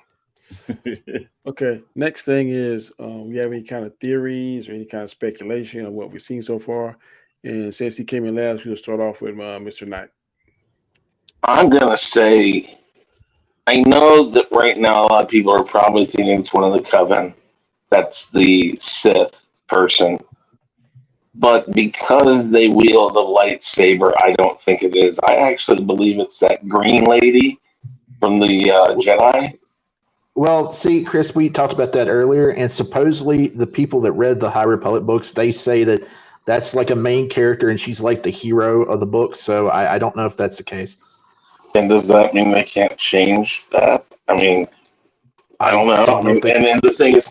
Okay. Next thing is, we have any kind of theories or any kind of speculation on what we've seen so far? And since he came in last, we'll start off with Mr. Knight.
I'm going to say, I know that right now a lot of people are probably thinking it's one of the Coven. That's the Sith person. But because they wield the lightsaber, I don't think it is. I actually believe it's that green lady from the Jedi.
well. See, Chris, we talked about that earlier, and supposedly the people that read the High Republic books, they say that that's like a main character, and she's like the hero of the book. So I don't know if that's the case.
And does that mean they can't change that? I mean, I don't know. And the thing is,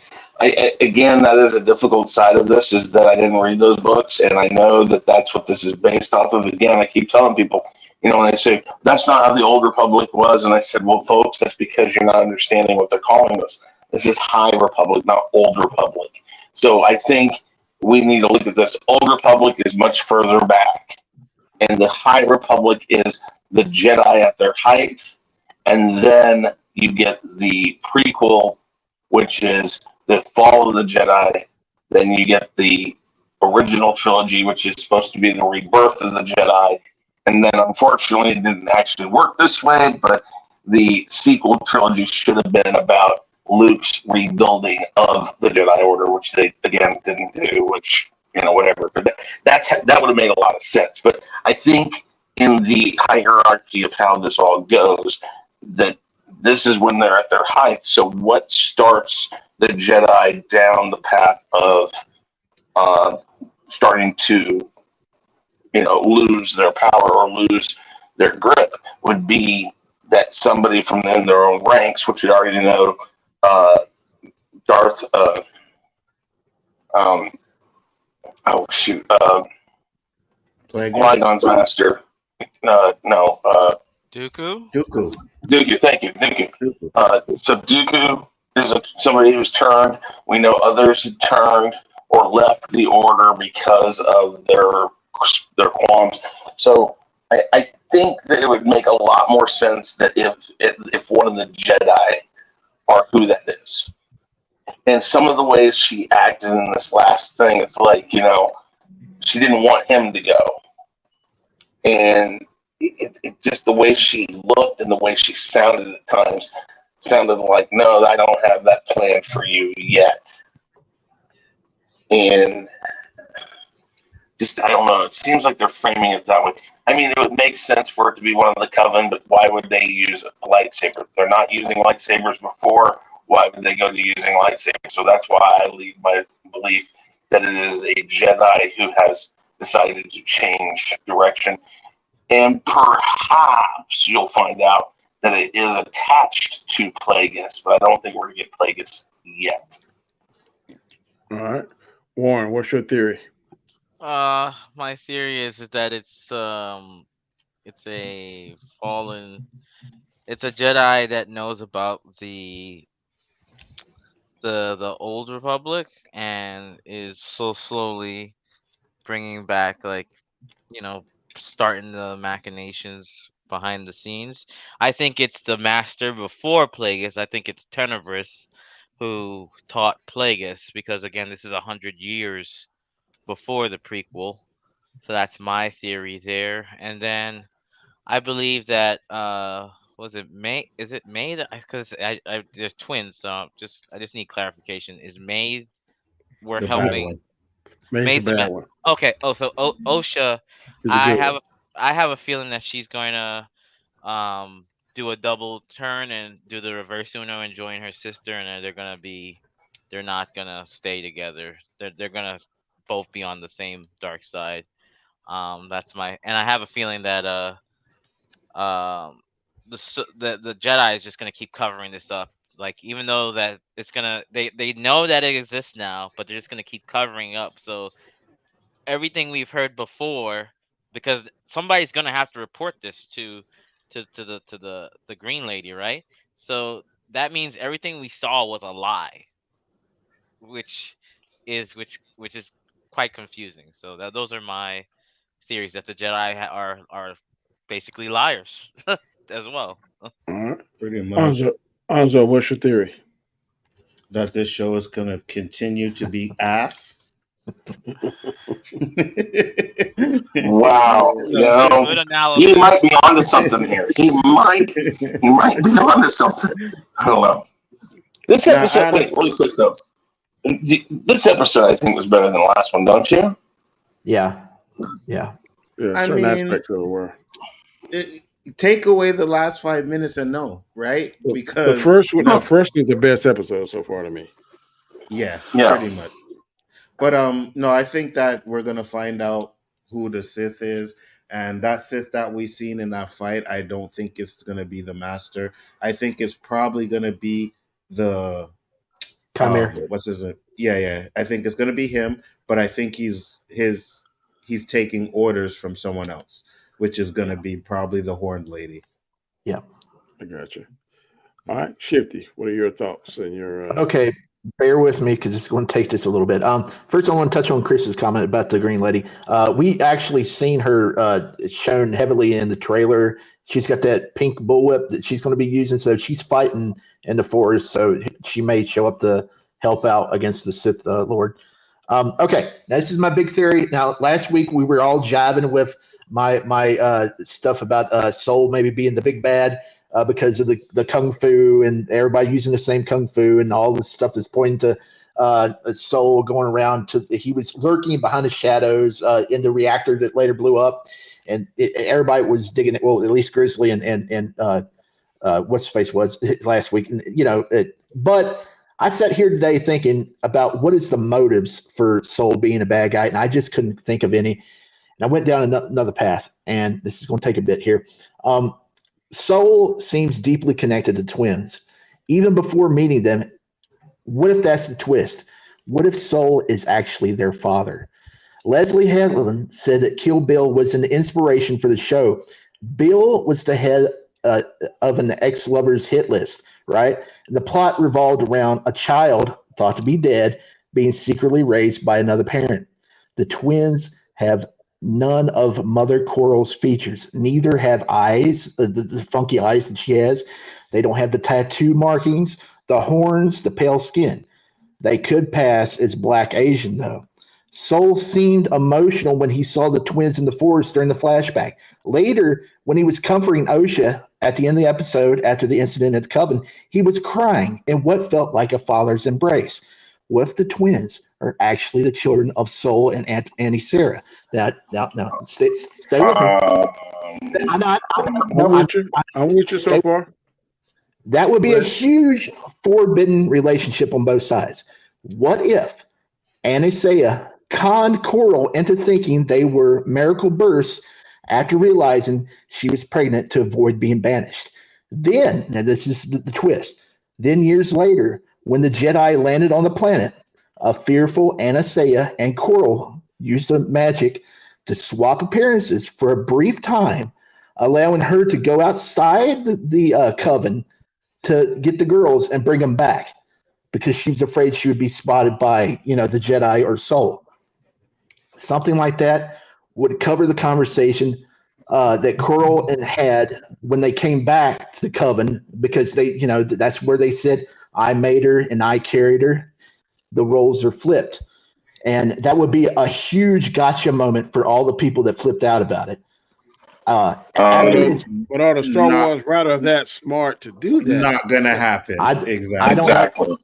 again, that is a difficult side of this, is that I didn't read those books, and I know that that's what this is based off of. Again, I keep telling people, when they say, that's not how the Old Republic was, and I said, well, folks, that's because you're not understanding what they're calling this. This is High Republic, not Old Republic. So I think we need to look at this. Old Republic is much further back, and the High Republic is the Jedi at their height, and then you get the prequel, which is the Fall of the Jedi. Then you get the original trilogy, which is supposed to be the rebirth of the Jedi. And then, unfortunately, it didn't actually work this way, but the sequel trilogy should have been about Luke's rebuilding of the Jedi Order, which they, again, didn't do, which, whatever. But that would have made a lot of sense. But I think in the hierarchy of how this all goes, that this is when they're at their height. So what starts the Jedi down the path of starting to, lose their power or lose their grip would be that somebody from their own ranks, which we already know, Darth, oh shoot,
Plagueis.
Qui-Gon's master, no,
Dooku.
Dooku.
Dooku, thank you, Dooku.
Dooku.
So Dooku is somebody who's turned. We know others had turned or left the order because of their qualms. So I think that it would make a lot more sense that if one of the Jedi are who that is. And some of the ways she acted in this last thing, it's like, she didn't want him to go. And it just the way she looked and the way she sounded at times sounded like, no, I don't have that plan for you yet. And just, I don't know, it seems like they're framing it that way. I mean, it would make sense for it to be one of the Coven, but why would they use a lightsaber? They're not using lightsabers before. Why would they go to using lightsabers? So that's why I lead my belief that it is a Jedi who has decided to change direction. And perhaps you'll find out that it is attached to Plagueis, but I don't think we're going to get Plagueis yet.
All right. Warren, what's your theory?
My theory is that it's a fallen. It's a Jedi that knows about the old Republic and is so slowly bringing back, like, starting the machinations behind the scenes. I think it's the master before Plagueis. I think it's Tenebris who taught Plagueis, because again, this is 100 years before the prequel. So that's my theory there. And then I believe that was it May? Is it May? Because I there's twins, so I just need clarification. Is May we're
The bad
helping?
one.
May's
May's
the
the
bad one.
Okay. Oh, so Osha,
It's a
I
good
have
one.
I have a feeling that she's going to do a double turn and do the reverse Uno and join her sister, and then they're not gonna stay together. They're gonna both be on the same dark side. And I have a feeling that um the Jedi is just gonna keep covering this up. Like, even though that it's gonna they know that it exists now, but they're just gonna keep covering up. So everything we've heard before, because somebody's gonna have to report this to the Green Lady, right? So that means everything we saw was a lie, which is quite confusing. So those are my theories, that the Jedi are basically liars as well.
All right.
Pretty much.
Anzo, what's your theory?
That this show is going to continue to be ass.
Wow,
Good analysis.
he might be onto something here. He might be onto something. I don't know. This
Now,
episode, wait, really quick though. This episode, I think, was better than the last one, don't you?
Yeah.
Yeah,
I
certain
mean,
aspects of it were.
Take away the last 5 minutes and no, right? Because
The first is the best episode so far to me.
yeah,
Yeah.
pretty much. But no, I think that we're gonna find out who the Sith is, and that Sith that we seen in that fight, I don't think it's gonna be the Master. I think it's probably gonna be the
Chimera.
what's his name? Yeah. I think it's gonna be him, but I think he's taking orders from someone else, which is gonna be probably the Horned Lady.
Yeah.
I got you. All right, Shifty, what are your thoughts and your?
Okay, bear with me because it's going to take this a little bit. First, I want to touch on Chris's comment about the Green Lady. We actually seen her shown heavily in the trailer. She's got that pink bullwhip that she's going to be using, so she's fighting in the forest. So she may show up to help out against the Sith Lord. Okay, now this is my big theory. Now, last week we were all jiving with my stuff about Soul maybe being the big bad. Because of the kung fu and everybody using the same kung fu and all this stuff that's pointing to Soul going around he was lurking behind the shadows in the reactor that later blew up, and everybody was digging it. Well, at least Grizzly and what's his face was last week, but I sat here today thinking about what is the motives for Soul being a bad guy, and I just couldn't think of any. And I went down another path, and this is going to take a bit here. Soul seems deeply connected to twins. Even before meeting them, what if that's the twist? What if Soul is actually their father? Leslie Hedlund said that Kill Bill was an inspiration for the show. Bill was the head of an ex-lover's hit list, right? And the plot revolved around a child thought to be dead being secretly raised by another parent. The twins have none of Mother Coral's features. Neither have eyes, the funky eyes that she has. They don't have the tattoo markings, the horns, the pale skin. They could pass as Black Asian, though. Soul seemed emotional when he saw the twins in the forest during the flashback. Later, when he was comforting Osha at the end of the episode after the incident at the Coven, he was crying in what felt like a father's embrace. What if the twins are actually the children of Soul and Auntie Sarah? Now, stay with me.
I'm with you so far.
That would be a huge forbidden relationship on both sides. What if Anisea conned Coral into thinking they were miracle births after realizing she was pregnant to avoid being banished? Then, now this is the twist, then years later, when the Jedi landed on the planet, a fearful Anisea and Coral used the magic to swap appearances for a brief time, allowing her to go outside the Coven to get the girls and bring them back because she was afraid she would be spotted by, the Jedi or Soul. Something like that would cover the conversation that Coral had when they came back to the Coven, because they, that's where they said, I made her and I carried her. The roles are flipped. And that would be a huge gotcha moment for all the people that flipped out about it.
But are the Star Wars writers that smart to do that?
Not gonna happen.
Exactly.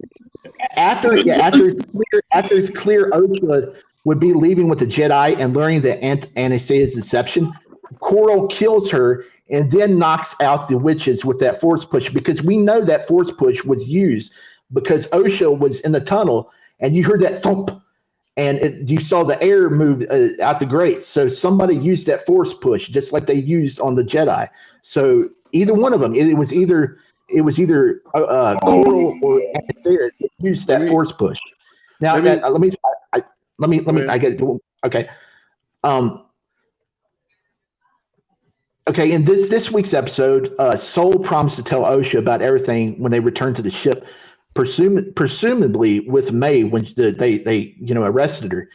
After it's clear Osha would be leaving with the Jedi and learning that Anisea's deception, Coral kills her and then knocks out the witches with that force push, because we know that force push was used because Osha was in the tunnel and you heard that thump and you saw the air move out the grate. So somebody used that force push just like they used on the Jedi. So either one of them, it was either Coral or Anisea that used that force push. Now let me I get it. Okay. Okay, in this week's episode, Soul promised to tell Osha about everything when they return to the ship, presumably with May when they arrested her.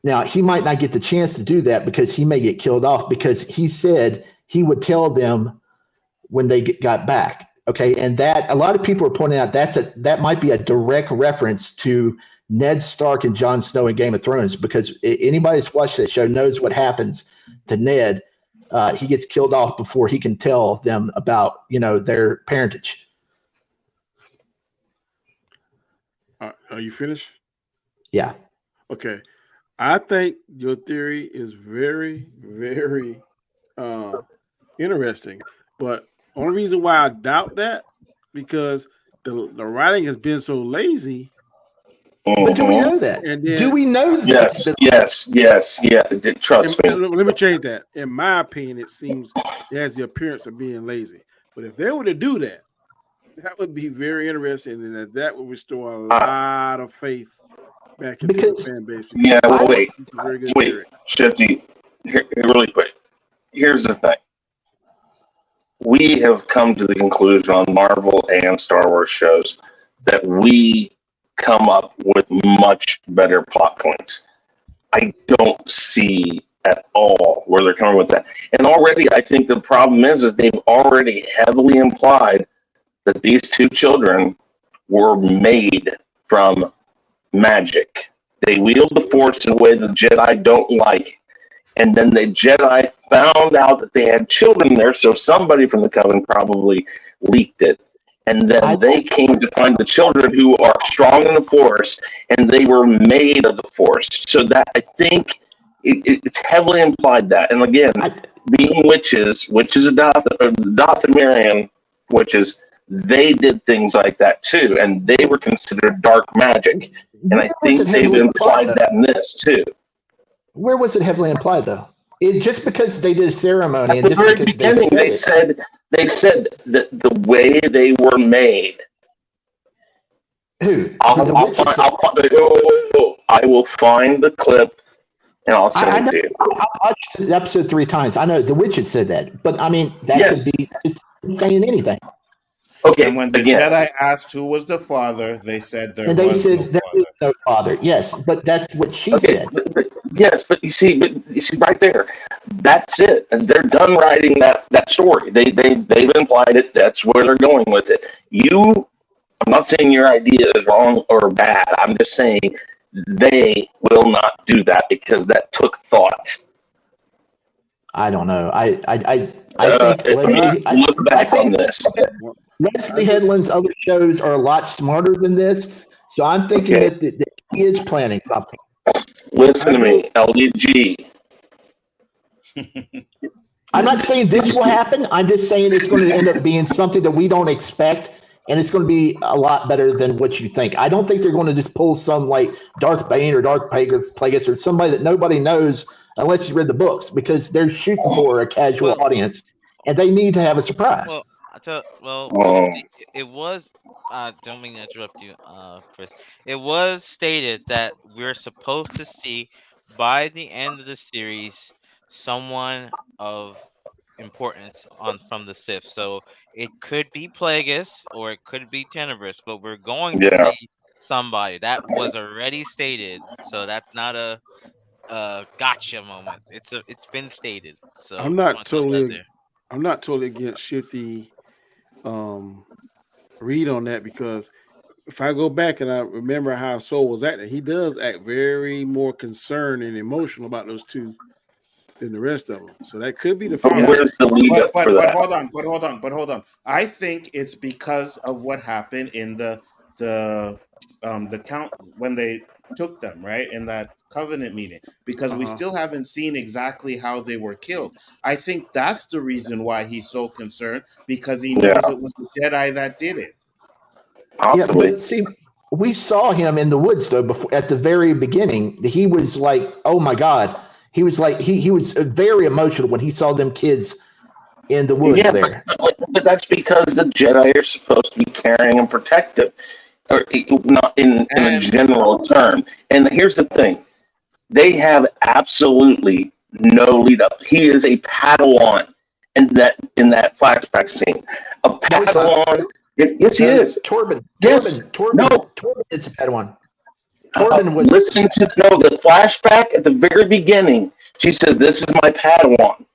Now he might not get the chance to do that because he may get killed off, because he said he would tell them when they got back. Okay, and that a lot of people are pointing out that might be a direct reference to Ned Stark and Jon Snow in Game of Thrones, because anybody that's watched that show knows what happens to Ned. He gets killed off before he can tell them about their parentage.
Are you finished?
Yeah.
Okay. I think your theory is very, very interesting, but only reason why I doubt that because the writing has been so lazy.
But do we know that? Do we know that?
Yes. Trust me.
Let me change that. In my opinion, it seems it has the appearance of being lazy. But if they were to do that, that would be very interesting, and that would restore a lot of faith back into the fan base.
Yeah, wait, Shifty, really quick. Here's the thing. We have come to the conclusion on Marvel and Star Wars shows that we come up with much better plot points. I don't see at all where they're coming with that. And already I think the problem is that they've already heavily implied that these two children were made from magic. They wield the Force in a way the Jedi don't like. And then the Jedi found out that they had children there, so somebody from the Coven probably leaked it. And then they came to find the children who are strong in the Force, and they were made of the Force. So that I think it's heavily implied that. And again, being witches of Dathomirian witches, they did things like that too, and they were considered dark magic. And I think they've implied that in this too.
Where was it heavily implied though? It's just because they did a ceremony
At
and
the
just
very
because
beginning, they said that the way they were made.
who the
I'll
witches
find.
said.
I will find the clip and I'll
I
send
know.
it to you.
I watched the episode 3 times. I know the witches said that, but I mean that could
Yes.
be just saying anything.
Okay.
And when the
Again,
Jedi asked who was the father, they said there
And they
was no
said there is
father.
no father. Yes, but that's what she
okay,
said.
yes, but you see right there, that's it, and they're done writing that story. They've implied it. That's where they're going with it. I'm not saying your idea is wrong or bad. I'm just saying they will not do that because that took thought.
I don't know. I think Leslie.
Look
I
back on
think
this.
Well,
Leslie Headland's other shows are a lot smarter than this. So I'm thinking
Okay.
that he is planning something.
Listen to me, LDG.
I'm not saying this will happen. I'm just saying it's going to end up being something that we don't expect, and it's going to be a lot better than what you think. I don't think they're going to just pull some like Darth Bane or Darth Plagueis or somebody that nobody knows unless you read the books, because they're shooting for a casual
Well,
audience, and they need to have a surprise.
well,
Um,
Shifty, it was. Don't mean to interrupt you, Chris. It was stated that we're supposed to see by the end of the series someone of importance on from the Sith. So it could be Plagueis or it could be Tenebris, but we're going to
yeah.
see somebody that was already stated. So that's not a gotcha moment. It's been stated. So
I'm
just
not
want to throw that
totally
there.
I'm not totally against Shifty um read on that, because if I go back and I remember how Soul was acting, he does act very more concerned and emotional about those two than the rest of them. So that could be the
But
father.
Yeah,
where's the lead up for
but
that?
hold on. I think it's because of what happened in the count when they took them, right, in that covenant meeting, because we
Uh-huh.
still haven't seen exactly how they were killed. I think that's the reason why he's so concerned, because he
Yeah,
knows it was the Jedi that did it.
Yeah,
possibly.
but see, we saw him in the woods though. Before at the very beginning, he was like, "Oh my God!" He was like, he was very emotional when he saw them kids in the woods
Yeah,
there.
but that's because the Jedi are supposed to be caring and protective, or not in a
And
general term. And here's the thing: they have absolutely no lead up. He is a Padawan in that flashback scene. A
No, he's not.
Padawan. Yes, he
No,
is.
Torben.
Yes. No.
Torben is a bad one. Torben was
Listen to the flashback at the very beginning. She says, "This is my Padawan."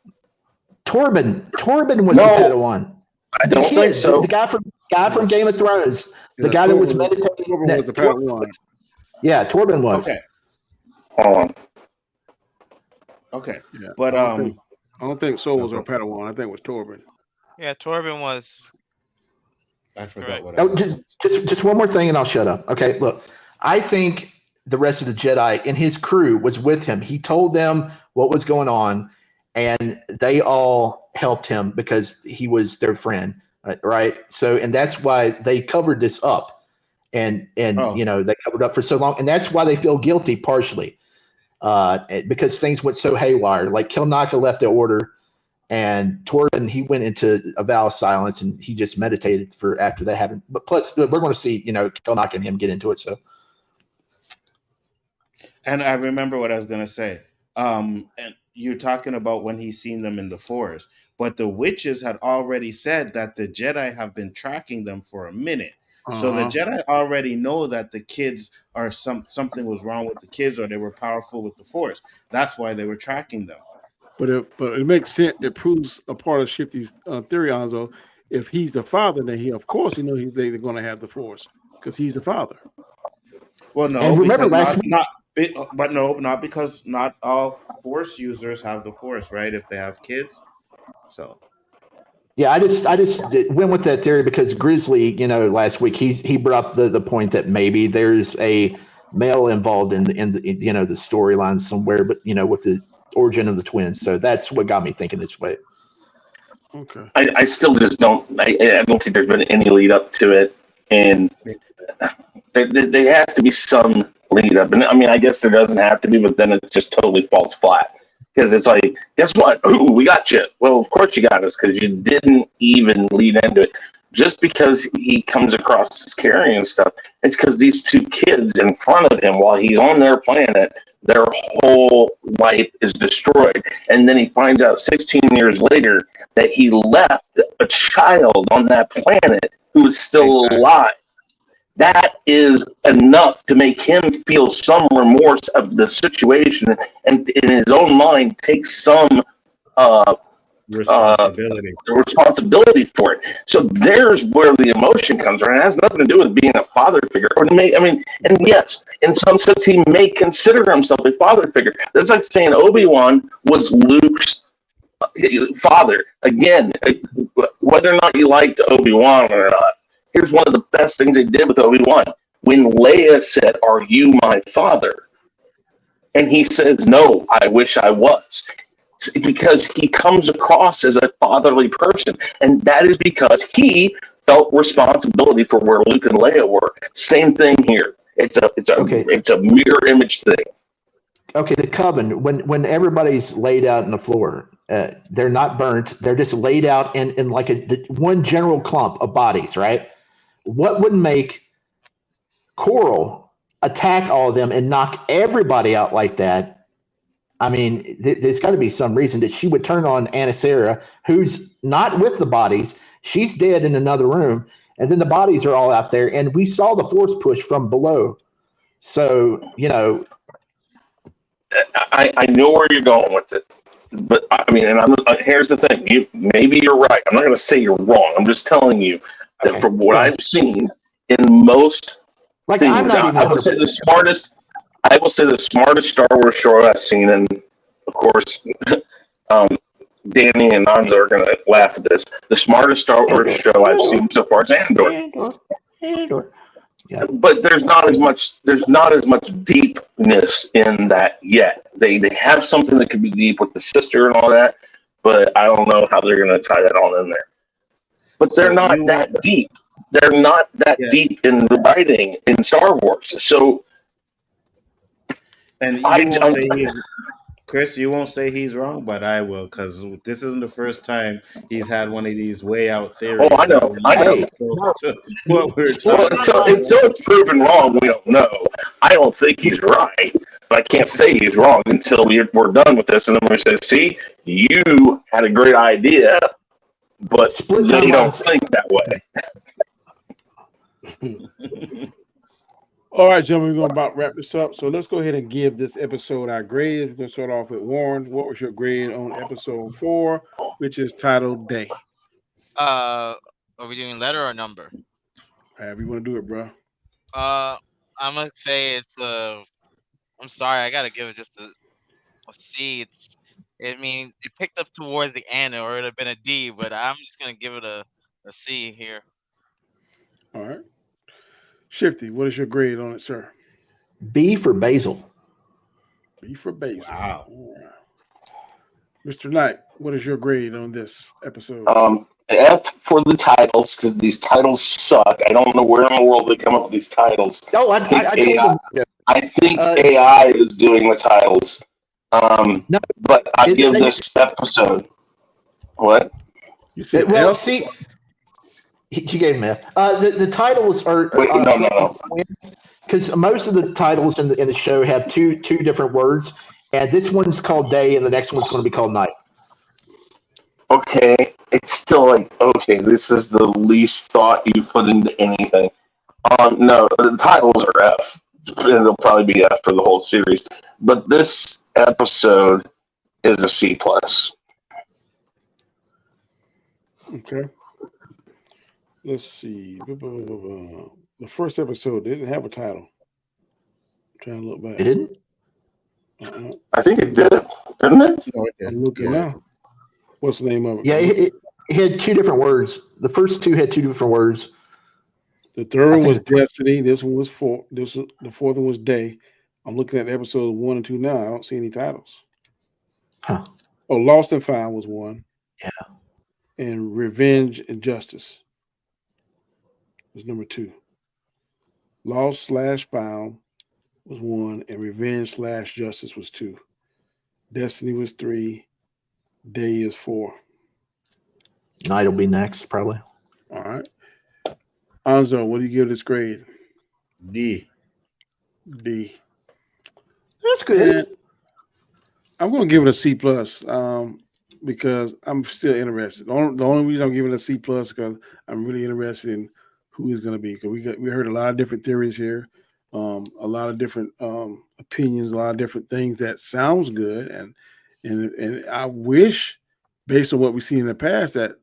Torben. Torben was the
No,
Padawan.
I
The
don't think
kid, the
so.
guy from Game of Thrones, the
Yeah,
guy that was
Torben
meditating.
was the Padawan.
Yeah, Torben was.
okay,
Hold on.
okay,
Yeah.
but
I don't think Soul was our
okay,
Padawan. I think it was Torben.
Yeah, Torben was
I forgot
correct.
what I
Oh,
was going to say.
just one more thing, and I'll shut up. Okay, look, I think the rest of the Jedi and his crew was with him. He told them what was going on, and they all helped him because he was their friend, right? So, and that's why they covered this up, and
Oh,
they covered up for so long, and that's why they feel guilty partially, because things went so haywire. Like Kilnaka left the order. And Torben, he went into a vow of silence and he just meditated for after that happened. But plus, we're going to see, Kilnock and him get into it. So,
and I remember what I was going to say. And you're talking about when he's seen them in the forest, but the witches had already said that the Jedi have been tracking them for a minute. So the
Uh-huh.
Jedi already know that the kids are something was wrong with the kids, or they were powerful with the Force. That's why they were tracking them.
But it makes sense. It proves a part of Shifty's theory, Anzo. If he's the father, then he of course they're going to have the Force because he's the father.
Well, no,
and remember
because
last week,
but no, not because not all Force users have the Force, right? If they have kids, so
yeah, I just went with that theory because Grizzly, last week he brought up the point that maybe there's a male involved in the storyline somewhere, but with the origin of the twins. So that's what got me thinking this way.
Okay.
I still just don't. I don't think there's been any lead up to it, and there has to be some lead up. And I mean, I guess there doesn't have to be, but then it just totally falls flat. Because it's like, guess what? Ooh, we got you. Well, of course you got us because you didn't even lead into it. Just because he comes across as carrying stuff, it's because these two kids in front of him, while he's on their planet, their whole life is destroyed. And then he finds out 16 years later that he left a child on that planet who is still alive. That is enough to make him feel some remorse of the situation and in his own mind take some responsibility for it. So there's where the emotion comes from. It has nothing to do with being a father figure. And yes, in some sense, he may consider himself a father figure. That's like saying Obi-Wan was Luke's father. Again, whether or not you liked Obi-Wan or not, here's one of the best things they did with Obi-Wan. When Leia said, "Are you my father?" and he says, "No, I wish I was." Because he comes across as a fatherly person, and that is because he felt responsibility for where Luke and Leia were. Same thing here. It's a mirror image thing.
Okay, the coven, when everybody's laid out on the floor, they're not burnt. They're just laid out in like one general clump of bodies, right? What would make Coral attack all of them and knock everybody out like that? I mean, there's got to be some reason that she would turn on Anna Sarah, who's not with the bodies. She's dead in another room, and then the bodies are all out there, and we saw the force push from below. So,
I know where you're going with it, but I mean, and here's the thing: maybe you're right. I'm not going to say you're wrong. I'm just telling you that from what I've seen in most things, I would say the smartest. I will say the smartest Star Wars show I've seen, and of course, Danny and Nzo are going to laugh at this. The smartest Star Wars show I've seen so far is Andor. Yeah. But there's not as much deepness in that yet. They have something that could be deep with the sister and all that, but I don't know how they're going to tie that all in there. But they're not that deep. They're not that deep in the writing in Star Wars. So.
And Chris, you won't say he's wrong, but I will, because this isn't the first time he's had one of these way out theories.
Oh, I know. Until it's proven wrong, we don't know. I don't think he's right, but I can't say he's wrong until we're done with this, and then we say, "See, you had a great idea, but they don't think that way."
All right, gentlemen, we're going to about wrap this up. So let's go ahead and give this episode our grade. We're going to start off with Warren. What was your grade on episode 4, which is titled Day?
Are we doing letter or number?
However you want to do it, bro.
I'm gonna say it's I'm sorry, I gotta give it just a C. It picked up towards the end, or it'd have been a D, but I'm just gonna give it a C here.
All right. Shifty, what is your grade on it, sir?
B for Basil.
B for Basil.
Wow.
Right. Mr. Knight, what is your grade on this episode?
F for the titles, because these titles suck. I don't know where in the world they come up with these titles.
No, I
think AI is doing the titles.
No,
but I give this episode. What?
You said
well,
F?
see, you gave me the titles are.
Wait, no.
Because most of the titles in the show have two different words, and this one's called Day, and the next one's going to be called Night.
Okay, it's still like, okay, this is the least thought you've put into anything. No, the titles are F, and they'll probably be F for the whole series. But this episode is a C+.
Okay. Let's see. The first episode didn't have a title. I'm trying to look back.
It didn't?
I think it did, didn't it?
No, it did.
I'm looking now. What's the name of it?
Yeah, it had two different words. The first two had two different words.
The third one was Destiny. This one was the fourth one was Day. I'm looking at episode 1 and 2 now. I don't see any titles.
Huh.
Oh, Lost and Found was one.
Yeah.
And Revenge and Justice was number 2. Lost /Found, was 1, and Revenge/Justice was 2. Destiny was 3. Day is 4.
Night will be next, probably.
All right. Anzo, what do you give this grade?
D.
D.
That's
And
good.
I'm going to give it a C plus because I'm still interested. The only reason I'm giving it a C plus because I'm really interested in who is going to be. Because we heard a lot of different theories here, a lot of different opinions, a lot of different things that sounds good, and I wish, based on what we've seen in the past, that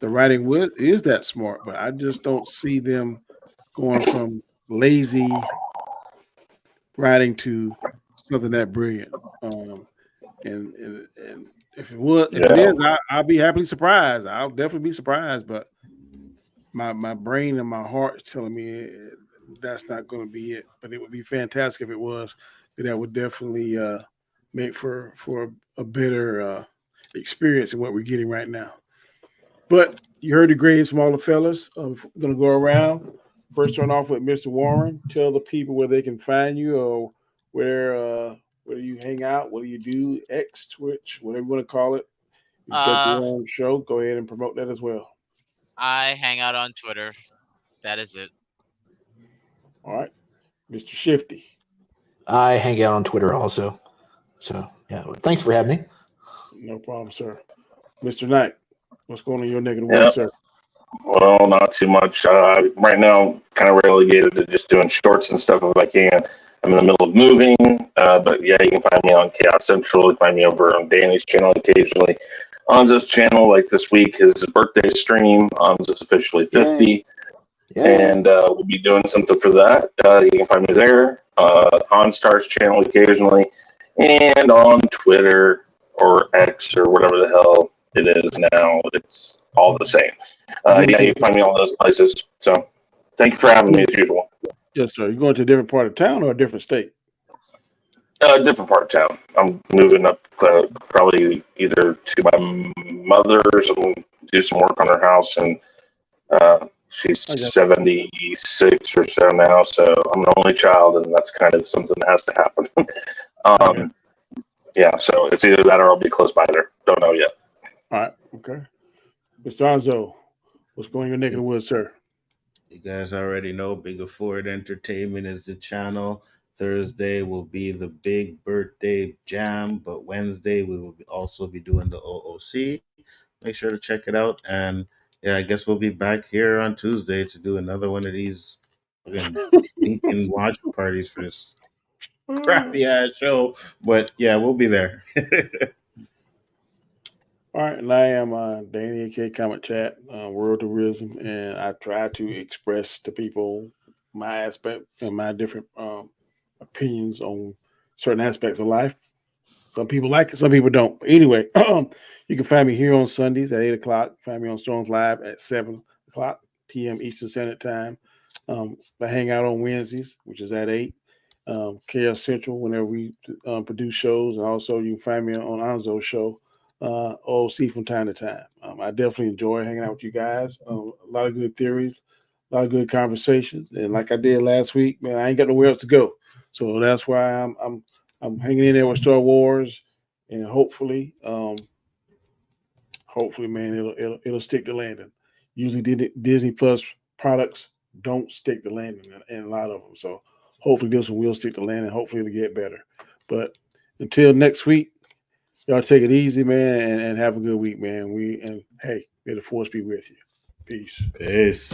the writing is that smart. But I just don't see them going from lazy writing to something that brilliant. And if it
Yeah.
is, I'll be happily surprised. I'll definitely be surprised. But my brain and my heart is telling me that's not going to be it. But it would be fantastic if it was. That would definitely make for a better experience than what we're getting right now. But you heard the grades from all the fellas. I'm going to go around. First, start off with Mr. Warren. Tell the people where they can find you or where do you hang out? What do you do? X, Twitch, whatever you want to call it. You've got
Uh,
your own show. Go ahead and promote that as well.
I hang out on Twitter. That is it.
All right. Mr. Shifty.
I hang out on Twitter also. So yeah, thanks for having me.
No problem, sir. Mr. Knight. What's going on in your neck of the
Yeah.
woods, sir?
Well, not too much. Right now, kind of relegated to just doing shorts and stuff if I can. I'm in the middle of moving, but yeah, you can find me on Chaos Central. You can find me over on Danny's channel occasionally. Anzo's channel, like this week, his birthday stream. Anzo's officially 50, and we'll be doing something for that. You can find me there. On Star's channel occasionally, and on Twitter or X or whatever the hell it is now. It's all the same. Yeah, you can find me all those places. So thank you for having me as usual.
Yes, sir. You going to a different part of town or a different state?
Different part of town. I'm moving up probably either to my mother's and do some work on her house, and she's 76 or so now, so I'm an only child, and that's kind of something that has to happen. Yeah, so it's either that or I'll be close by there. Don't know yet.
All right. Okay. Mr. Anzo, what's going on in your neck of the woods, sir?
You guys already know Bigger Ford Entertainment is the channel. Thursday will be the big birthday jam, but Wednesday we will also be doing the OOC. Make sure to check it out. And yeah, I guess we'll be back here on Tuesday to do another one of these fucking stinking watch parties for this crappy ass show. But yeah, we'll be there.
All right, and I am Danny AK Comment Chat, World of Wisdom, and I try to express to people my aspect and my different opinions on certain aspects of life. Some people like it, some people don't. But anyway, you can find me here on Sundays at 8 o'clock. Find me on Storms Live at 7 o'clock p.m. Eastern Standard Time. I hang out on Wednesdays, which is at 8. Chaos Central, whenever we produce shows. And also, you can find me on Anzo's show, OC, from time to time. I definitely enjoy hanging out with you guys. A lot of good theories, a lot of good conversations. And like I did last week, man, I ain't got nowhere else to go. So that's why I'm hanging in there with Star Wars, and hopefully, man, it'll stick to landing. Usually, Disney Plus products don't stick to landing, and a lot of them. So hopefully, this one will stick to landing. Hopefully, it'll get better. But until next week, y'all take it easy, man, and have a good week, man. Hey, may the force be with you. Peace.
Peace.